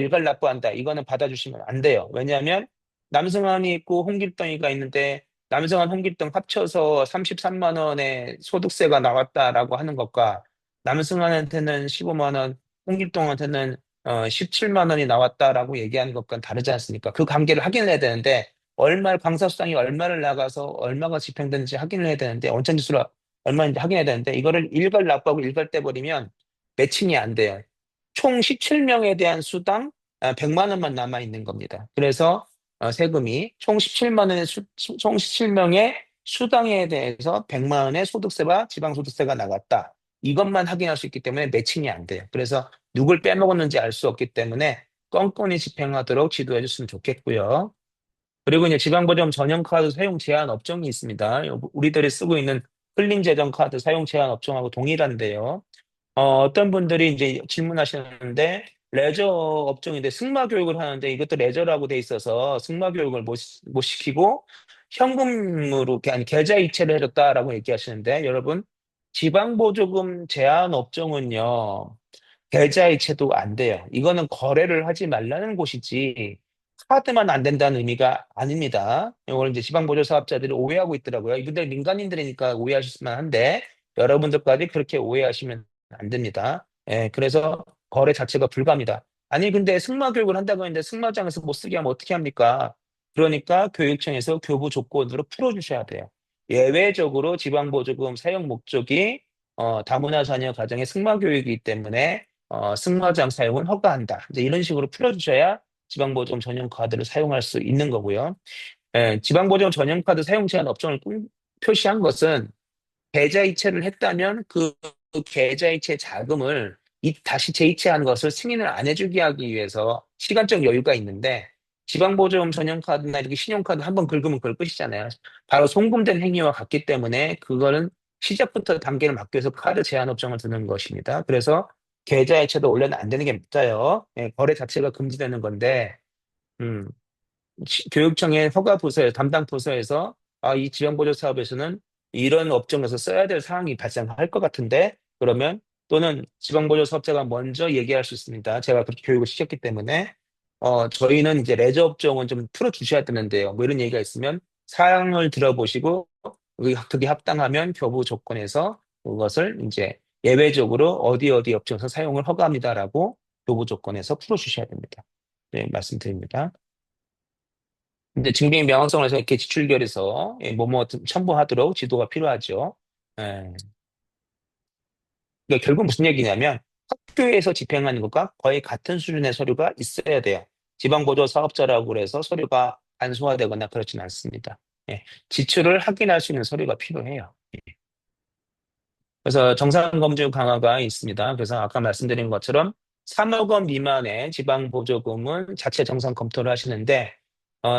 일괄 납부한다. 이거는 받아주시면 안 돼요. 왜냐하면 남승환이 있고 홍길동이가 있는데 남승환, 홍길동 합쳐서 33만 원의 소득세가 나왔다라고 하는 것과 남승환한테는 15만 원, 홍길동한테는 17만 원이 나왔다라고 얘기하는 것과는 다르지 않습니까? 그 관계를 확인해야 되는데 강사수당이 얼마를 나가서 얼마가 집행되는지 확인을 해야 되는데 원천지수를 얼마인지 확인해야 되는데 이거를 일괄 납부하고 일괄 떼버리면 매칭이 안 돼요. 총 17명에 대한 수당 100만 원만 남아 있는 겁니다. 그래서 세금이 총 17만 원의 총 17명의 수당에 대해서 100만 원의 소득세와 지방소득세가 나갔다. 이것만 확인할 수 있기 때문에 매칭이 안 돼요. 그래서 누굴 빼먹었는지 알 수 없기 때문에 껌껌이 집행하도록 지도해 줬으면 좋겠고요. 그리고 이제 지방보험 전용카드 사용 제한 업종이 있습니다. 우리들이 쓰고 있는 클린재정카드 사용 제한 업종하고 동일한데요. 어떤 분들이 이제 질문하시는데, 레저 업종인데 승마 교육을 하는데 이것도 레저라고 돼 있어서 승마 교육을 못 시키고 현금으로, 아니, 계좌 이체를 해줬다라고 얘기하시는데, 여러분, 지방보조금 제한 업종은요, 계좌이체도 안 돼요. 이거는 거래를 하지 말라는 곳이지 카드만 안 된다는 의미가 아닙니다. 이걸 이제 지방보조사업자들이 오해하고 있더라고요. 이분들 민간인들이니까 오해하실 만한데 여러분들까지 그렇게 오해하시면 안 됩니다. 예, 그래서 거래 자체가 불가합니다. 아니 근데 승마 교육을 한다고 했는데 승마장에서 못 쓰게 하면 어떻게 합니까? 그러니까 교육청에서 교부 조건으로 풀어주셔야 돼요. 예외적으로 지방보조금 사용 목적이 다문화 자녀 가정의 승마 교육이기 때문에 승마장 사용은 허가한다. 이제 이런 식으로 풀어주셔야 지방보조금 전용카드를 사용할 수 있는 거고요. 예, 지방보조금 전용카드 사용 제한 업종을 표시한 것은 계좌이체를 했다면 그 계좌이체 자금을 다시 재이체하는 것을 승인을 안 해주게 하기 위해서 시간적 여유가 있는데 지방보조금 전용카드나 이렇게 신용카드 한번 긁으면 그걸 끝이잖아요. 바로 송금된 행위와 같기 때문에 그거는 시작부터 단계를 막기 위해서 카드 제한 업종을 두는 것입니다. 그래서 계좌이체도 원래는 안 되는 게 맞아요. 예, 거래 자체가 금지되는 건데 음, 교육청의 허가 부서에 담당 부서에서 이 지원보조 사업에서는 이런 업종에서 써야 될 상황이 발생할 것 같은데 그러면 또는 지방보조 사업자가 먼저 얘기할 수 있습니다. 제가 그렇게 교육을 시켰기 때문에 저희는 이제 레저 업종은 좀 풀어 주셔야 되는데요. 뭐 이런 얘기가 있으면 사항을 들어보시고 그게 합당하면 교부 조건에서 그것을 이제 예외적으로 어디 어디 업종에서 사용을 허가합니다라고 교부 조건에서 풀어 주셔야 됩니다. 네, 말씀드립니다. 근데 증빙 명확성을 해서 이렇게 지출결에서 뭐뭐 첨부하도록 지도가 필요하죠. 예. 그러니까 결국 무슨 얘기냐면 학교에서 집행하는 것과 거의 같은 수준의 서류가 있어야 돼요. 지방보조 사업자라고 그래서 서류가 간소화되거나 그렇지는 않습니다. 예. 지출을 확인할 수 있는 서류가 필요해요. 그래서 정상검증 강화가 있습니다. 그래서 아까 말씀드린 것처럼 3억 원 미만의 지방보조금은 자체 정상 검토를 하시는데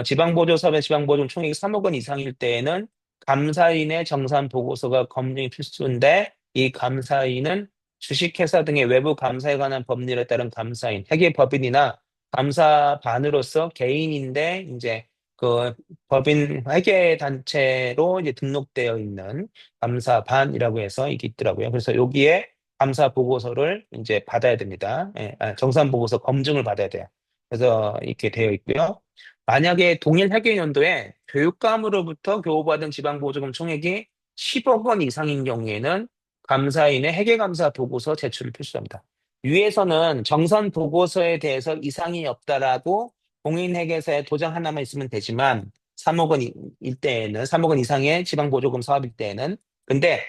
지방보조사업의 지방보조금 총액이 3억 원 이상일 때에는 감사인의 정산 보고서가 검증이 필수인데 이 감사인은 주식회사 등의 외부 감사에 관한 법률에 따른 감사인, 회계법인이나 감사반으로서 개인인데 이제 그 법인 회계단체로 이제 등록되어 있는 감사반이라고 해서 이게 있더라고요. 그래서 여기에 감사 보고서를 이제 받아야 됩니다. 예, 정산 보고서 검증을 받아야 돼요. 그래서 이렇게 되어 있고요. 만약에 동일 회계연도에 교육감으로부터 교부받은 지방보조금 총액이 10억 원 이상인 경우에는 감사인의 회계감사 보고서 제출을 필수합니다. 위에서는 정산 보고서에 대해서 이상이 없다라고 공인회계사에 도장 하나만 있으면 되지만 3억 원일 때에는 3억 원 이상의 지방보조금 사업일 때에는 근데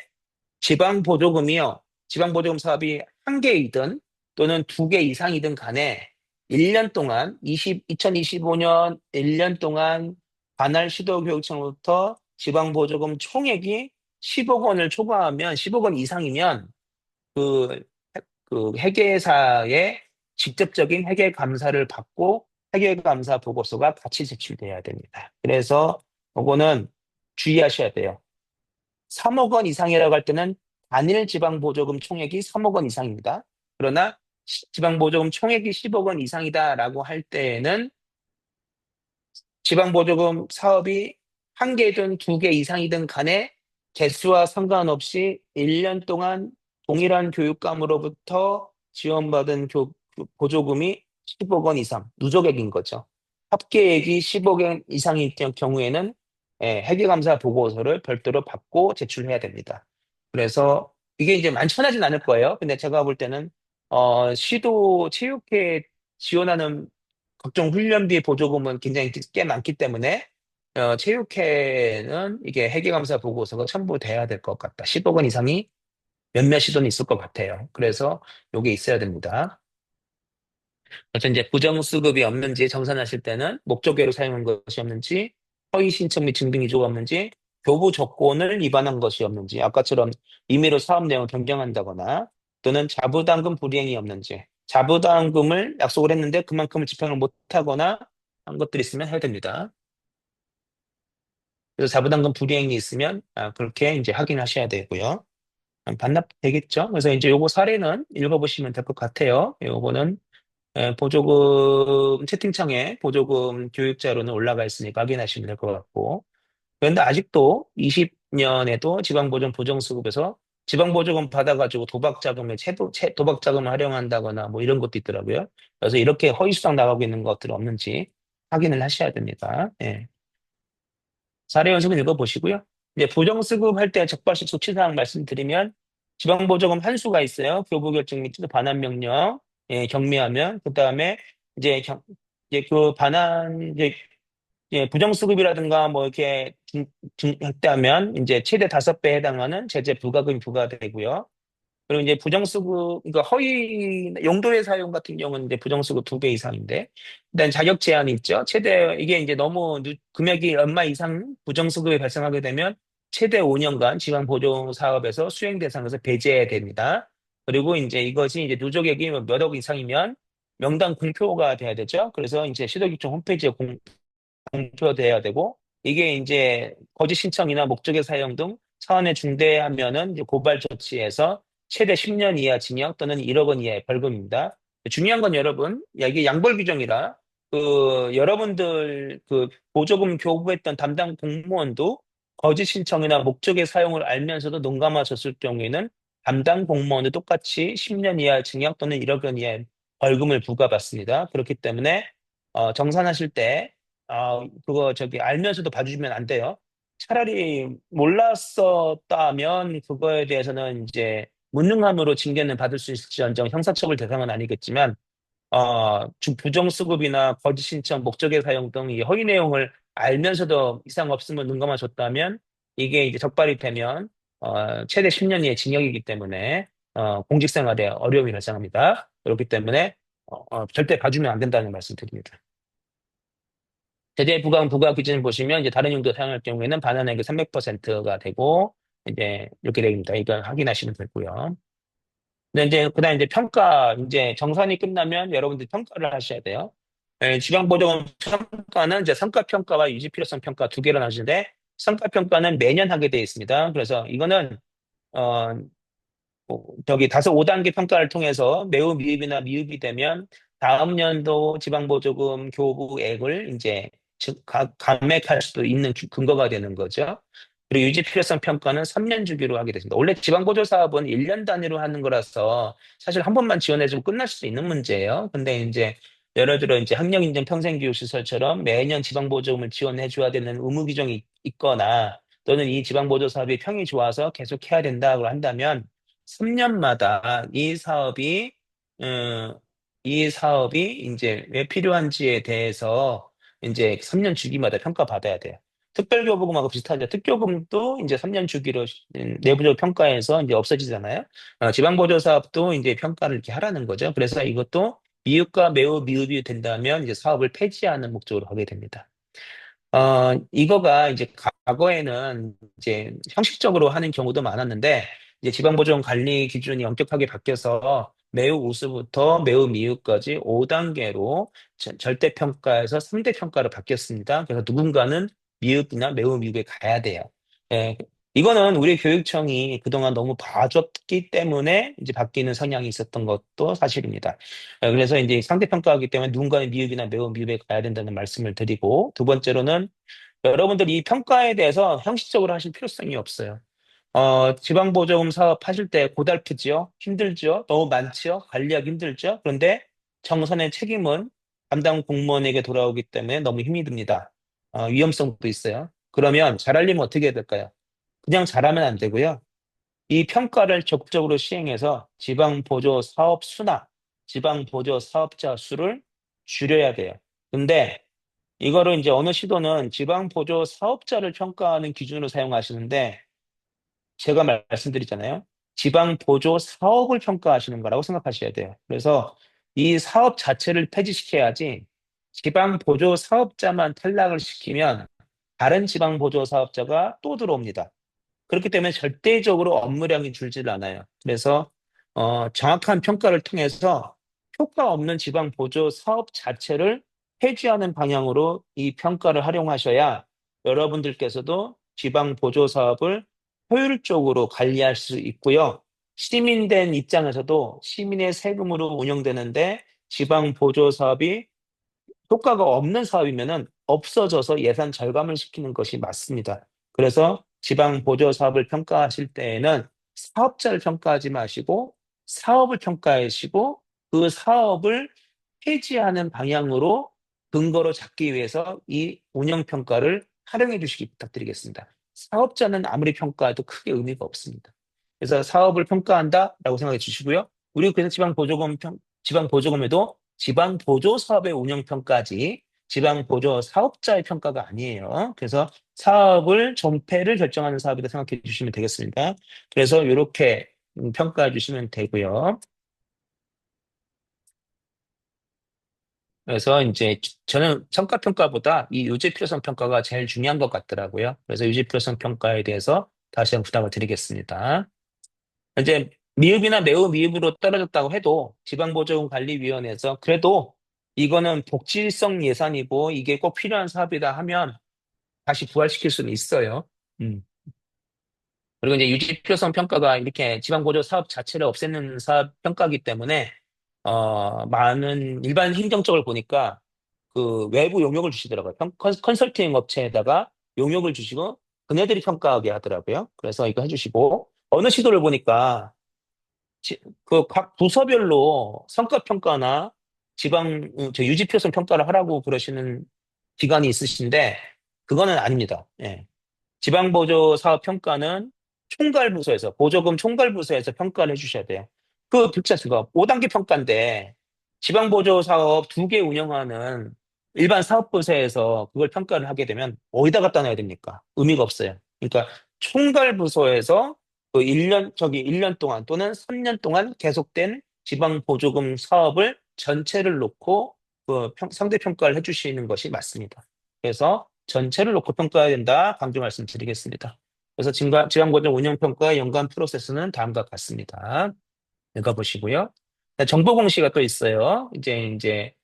지방보조금 사업이 한 개이든 또는 두 개 이상이든 간에 1년 동안, 2025년 1년 동안 관할 시도교육청으로부터 지방보조금 총액이 10억 원을 초과하면, 10억 원 이상이면 그, 그 회계사의 직접적인 회계 감사를 받고 회계 감사 보고서가 같이 제출돼야 됩니다. 그래서 요거는 주의하셔야 돼요. 3억 원 이상이라고 할 때는 단일 지방보조금 총액이 3억 원 이상입니다. 그러나 지방보조금 총액이 10억 원 이상이다라고 할 때에는 지방보조금 사업이 한 개든 두 개 이상이든 간에 개수와 상관없이 1년 동안 동일한 교육감으로부터 지원받은 보조금이 10억 원 이상, 누적액인 거죠. 합계액이 10억 원 이상일 경우에는 회계감사 보고서를 별도로 받고 제출해야 됩니다. 그래서 이게 이제 많천하진 않을 거예요. 근데 제가 볼 때는 시도 체육회 지원하는 각종 훈련비 보조금은 굉장히 꽤 많기 때문에 체육회는 이게 회계감사 보고서가 첨부돼야 될 것 같다. 10억 원 이상이 몇몇 시도는 있을 것 같아요. 그래서 요게 있어야 됩니다. 그래서 이제 부정수급이 없는지 정산하실 때는 목적외로 사용한 것이 없는지, 허위 신청 및 증빙 이조가 없는지, 교부 조건을 위반한 것이 없는지, 아까처럼 임의로 사업 내용을 변경한다거나 또는 자부담금 불이행이 없는지, 자부담금을 약속을 했는데 그만큼을 집행을 못하거나 한 것들이 있으면 해야 됩니다. 그래서 자부담금 불이행이 있으면 그렇게 이제 확인하셔야 되고요. 반납되겠죠? 그래서 이제 요거 사례는 읽어보시면 될 것 같아요. 요거는 보조금 채팅창에 보조금 교육자료는 올라가 있으니까 확인하시면 될 것 같고. 그런데 아직도 20년에도 지방보조금 부정수급에서 지방보조금 받아가지고 도박자금에 도박자금을 활용한다거나 뭐 이런 것도 있더라고요. 그래서 이렇게 허위수당 나가고 있는 것들 없는지 확인을 하셔야 됩니다. 예. 사례 연속은 읽어보시고요. 이제 부정수급 할 때 적발시 조치사항 말씀드리면 지방보조금 한 수가 있어요. 교부결정 및 반환 명령 경미하면 그다음에 이제 이제 그 반환 이제 부정수급이라든가 뭐 이렇게 했다면 이제 최대 5배 해당하는 제재 부과금이 부과되고요. 그리고 이제 부정수급, 그러니까 허위 용도의 사용 같은 경우는 이제 부정수급 2배 이상인데, 일단 자격 제한이 있죠. 최대, 이게 이제 너무 금액이 얼마 이상 부정수급이 발생하게 되면 최대 5년간 지방보조 사업에서 수행 대상에서 배제됩니다. 그리고 이제 이것이 이제 누적액이 몇 억 이상이면 명단 공표가 돼야 되죠. 그래서 이제 시도기청 홈페이지에 공표돼야 되고, 이게 이제 거짓 신청이나 목적의 사용 등 사안에 중대하면은 이제 고발 조치에서 최대 10년 이하 징역 또는 1억 원 이하의 벌금입니다. 중요한 건 여러분, 이게 양벌 규정이라 여러분들 보조금 교부했던 담당 공무원도 거짓 신청이나 목적의 사용을 알면서도 농감하셨을 경우에는 담당 공무원도 똑같이 10년 이하 징역 또는 1억 원 이하의 벌금을 부과받습니다. 그렇기 때문에 정산하실 때 그거 알면서도 봐주시면 안 돼요. 차라리 몰랐었다면 그거에 대해서는 이제 무능함으로 징계는 받을 수 있을지언정 형사처벌 대상은 아니겠지만, 부정수급이나 거짓 신청, 목적의 사용 등 이 허위 내용을 알면서도 이상 없음을 눈감아 줬다면 이게 이제 적발이 되면, 최대 10년 이의 징역이기 때문에, 공직생활에 어려움이 발생합니다. 그렇기 때문에, 절대 봐주면 안 된다는 말씀 드립니다. 제재 부과금 부과 기준을 보시면 이제 다른 용도 사용할 경우에는 반환액이 300%가 되고 이제 이렇게 됩니다. 이걸 확인하시면 되고요. 근데 이제 그다음 이제 평가 이제 정산이 끝나면 여러분들 평가를 하셔야 돼요. 지방보조금 평가는 이제 성과 평가와 유지 필요성 평가 두 개로 나누는데 성과 평가는 매년 하게 되어 있습니다. 그래서 이거는 어 다소 5단계 평가를 통해서 매우 미흡이나 미흡이 되면 다음 연도 지방보조금 교부액을 이제 감액할 수도 있는 근거가 되는 거죠. 그리고 유지 필요성 평가는 3년 주기로 하게 됩니다. 원래 지방보조 사업은 1년 단위로 하는 거라서 사실 한 번만 지원해주면 끝날 수도 있는 문제예요. 근데 이제 예를 들어 이제 학력인증 평생교육시설처럼 매년 지방보조금을 지원해줘야 되는 의무 규정이 있거나 또는 이 지방보조 사업이 평이 좋아서 계속 해야 된다고 한다면 3년마다 이 사업이 이제 왜 필요한지에 대해서 이제 3년 주기마다 평가받아야 돼요. 특별교부금하고 비슷하죠. 특교금도 이제 3년 주기로 내부적 평가해서 이제 없어지잖아요. 지방보조사업도 이제 평가를 이렇게 하라는 거죠. 그래서 이것도 미흡과 매우 미흡이 된다면 이제 사업을 폐지하는 목적으로 하게 됩니다. 이거가 이제 과거에는 이제 형식적으로 하는 경우도 많았는데, 이제 지방보조원 관리 기준이 엄격하게 바뀌어서 매우 우수부터 매우 미흡까지 5단계로 절대평가에서 3대 평가로 바뀌었습니다. 그래서 누군가는 미흡이나 매우 미흡에 가야 돼요. 예, 이거는 우리 교육청이 그동안 너무 봐줬기 때문에 이제 바뀌는 성향이 있었던 것도 사실입니다. 그래서 이제 상대평가하기 때문에 누군가는 미흡이나 매우 미흡에 가야 된다는 말씀을 드리고, 두 번째로는 여러분들이 이 평가에 대해서 형식적으로 하실 필요성이 없어요. 지방보조금 사업 하실 때 고달프지요? 힘들죠? 너무 많지요? 관리하기 힘들죠? 그런데 정선의 책임은 담당 공무원에게 돌아오기 때문에 너무 힘이 듭니다. 위험성도 있어요. 그러면 잘하려면 어떻게 해야 될까요? 그냥 잘하면 안 되고요. 이 평가를 적극적으로 시행해서 지방보조 사업 수나 지방보조 사업자 수를 줄여야 돼요. 근데 이거를 이제 어느 시도는 지방보조 사업자를 평가하는 기준으로 사용하시는데, 제가 말씀드리잖아요. 지방보조 사업을 평가하시는 거라고 생각하셔야 돼요. 그래서 이 사업 자체를 폐지시켜야지, 지방보조 사업자만 탈락을 시키면 다른 지방보조 사업자가 또 들어옵니다. 그렇기 때문에 절대적으로 업무량이 줄질 않아요. 그래서 정확한 평가를 통해서 효과 없는 지방 보조 사업 자체를 폐지하는 방향으로 이 평가를 활용하셔야 여러분들께서도 지방 보조 사업을 효율적으로 관리할 수 있고요. 시민된 입장에서도 시민의 세금으로 운영되는데 지방 보조 사업이 효과가 없는 사업이면은 없어져서 예산 절감을 시키는 것이 맞습니다. 그래서 지방 보조 사업을 평가하실 때에는 사업자를 평가하지 마시고 사업을 평가하시고 그 사업을 폐지하는 방향으로 근거로 잡기 위해서 이 운영 평가를 활용해 주시기 부탁드리겠습니다. 사업자는 아무리 평가해도 크게 의미가 없습니다. 그래서 사업을 평가한다라고 생각해 주시고요. 우리 그래서 지방 보조금에도 지방 보조 사업의 운영 평가지 지방 보조 사업자의 평가가 아니에요. 그래서 사업을 존폐를 결정하는 사업이다 생각해 주시면 되겠습니다. 그래서 이렇게 평가해 주시면 되고요. 그래서 이제 저는 성과 평가보다 이 유지 필요성 평가가 제일 중요한 것 같더라고요. 그래서 유지 필요성 평가에 대해서 다시 한번 부탁을 드리겠습니다. 이제 미흡이나 매우 미흡으로 떨어졌다고 해도 지방보조금관리위원회에서 그래도 이거는 복지성 예산이고 이게 꼭 필요한 사업이다 하면 다시 부활시킬 수는 있어요. 음. 그리고 이제 유지 필요성 평가가 이렇게 지방보조 사업 자체를 없애는 사업 평가이기 때문에 많은 일반 행정적을 보니까 그 외부 용역을 주시더라고요. 컨설팅 업체에다가 용역을 주시고 그네들이 평가하게 하더라고요. 그래서 이거 해주시고 어느 시도를 보니까 그 각 부서별로 성과평가나 저 유지표성 평가를 하라고 그러시는 기관이 있으신데, 그거는 아닙니다. 예. 지방보조 사업 평가는 총괄부서에서, 보조금 총괄부서에서 평가를 해주셔야 돼요. 그, 그렇지 않습니까? 5단계 평가인데, 지방보조 사업 2개 운영하는 일반 사업부서에서 그걸 평가를 하게 되면 어디다 갖다 놔야 됩니까? 의미가 없어요. 그러니까 총괄부서에서 그 1년 동안 또는 3년 동안 계속된 지방보조금 사업을 전체를 놓고 그 상대평가를 해주시는 것이 맞습니다. 그래서 전체를 놓고 평가해야 된다. 강조 말씀드리겠습니다. 그래서 지방보조 운영평가 연간 프로세스는 다음과 같습니다. 읽어보시고요. 정보 공시가 또 있어요. 이제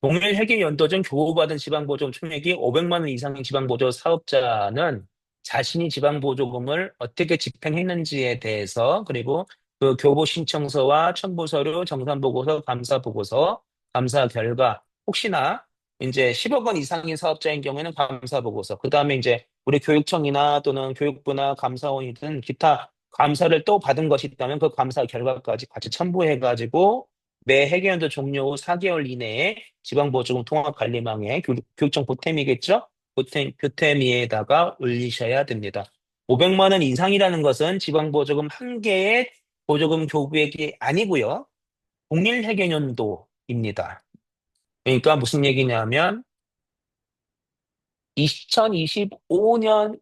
동일 회계 연도 중 교부받은 지방보조금 총액이 500만 원 이상인 지방보조 사업자는 자신이 지방보조금을 어떻게 집행했는지에 대해서, 그리고 그 교부 신청서와 첨부 서류, 정산보고서, 감사보고서, 감사 결과, 혹시나 이제 10억 원 이상인 사업자인 경우에는 감사보고서, 그 다음에 이제 우리 교육청이나 또는 교육부나 감사원이든 기타 감사를 또 받은 것이 있다면 그 감사 결과까지 같이 첨부해가지고 매 회계연도 종료 후 4개월 이내에 지방보조금 통합관리망에 교육청 보탬이겠죠? 보탬위에다가 올리셔야 됩니다. 500만 원 이상이라는 것은 지방보조금 한 개의 보조금 교부액이 아니고요. 동일회계연도입니다. 그러니까 무슨 얘기냐면 2025년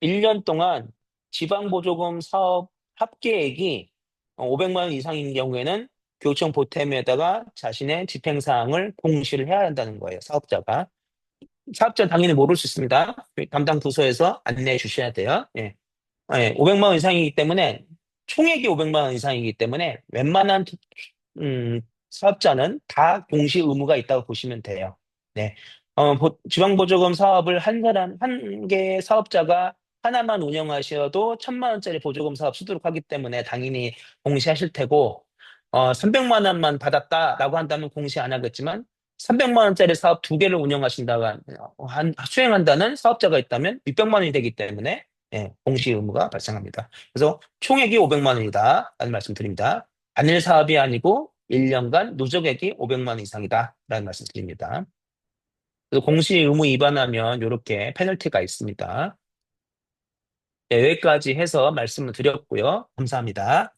1년 동안 지방보조금 사업 합계액이 500만 원 이상인 경우에는 교육청 보탬에다가 자신의 집행사항을 공시를 해야 한다는 거예요, 사업자가. 사업자 당연히 모를 수 있습니다. 담당 부서에서 안내해 주셔야 돼요. 예. 예, 500만 원 이상이기 때문에, 총액이 500만 원 이상이기 때문에 웬만한 사업자는 다 공시 의무가 있다고 보시면 돼요. 네. 지방보조금 사업을 한 개 사업자가 하나만 운영하셔도 1,000만 원짜리 보조금 사업 수두룩 하기 때문에 당연히 공시하실 테고, 300만 원만 받았다라고 한다면 공시 안 하겠지만, 300만 원짜리 사업 두 개를 운영하신다가, 수행한다는 사업자가 있다면 600만 원이 되기 때문에, 예, 공시 의무가 발생합니다. 그래서 총액이 500만 원이다. 라는 말씀 드립니다. 단일 사업이 아니고 1년간 누적액이 500만 원 이상이다. 라는 말씀 드립니다. 그래서 공시 의무 위반하면 이렇게 페널티가 있습니다. 네, 여기까지 해서 말씀을 드렸고요. 감사합니다.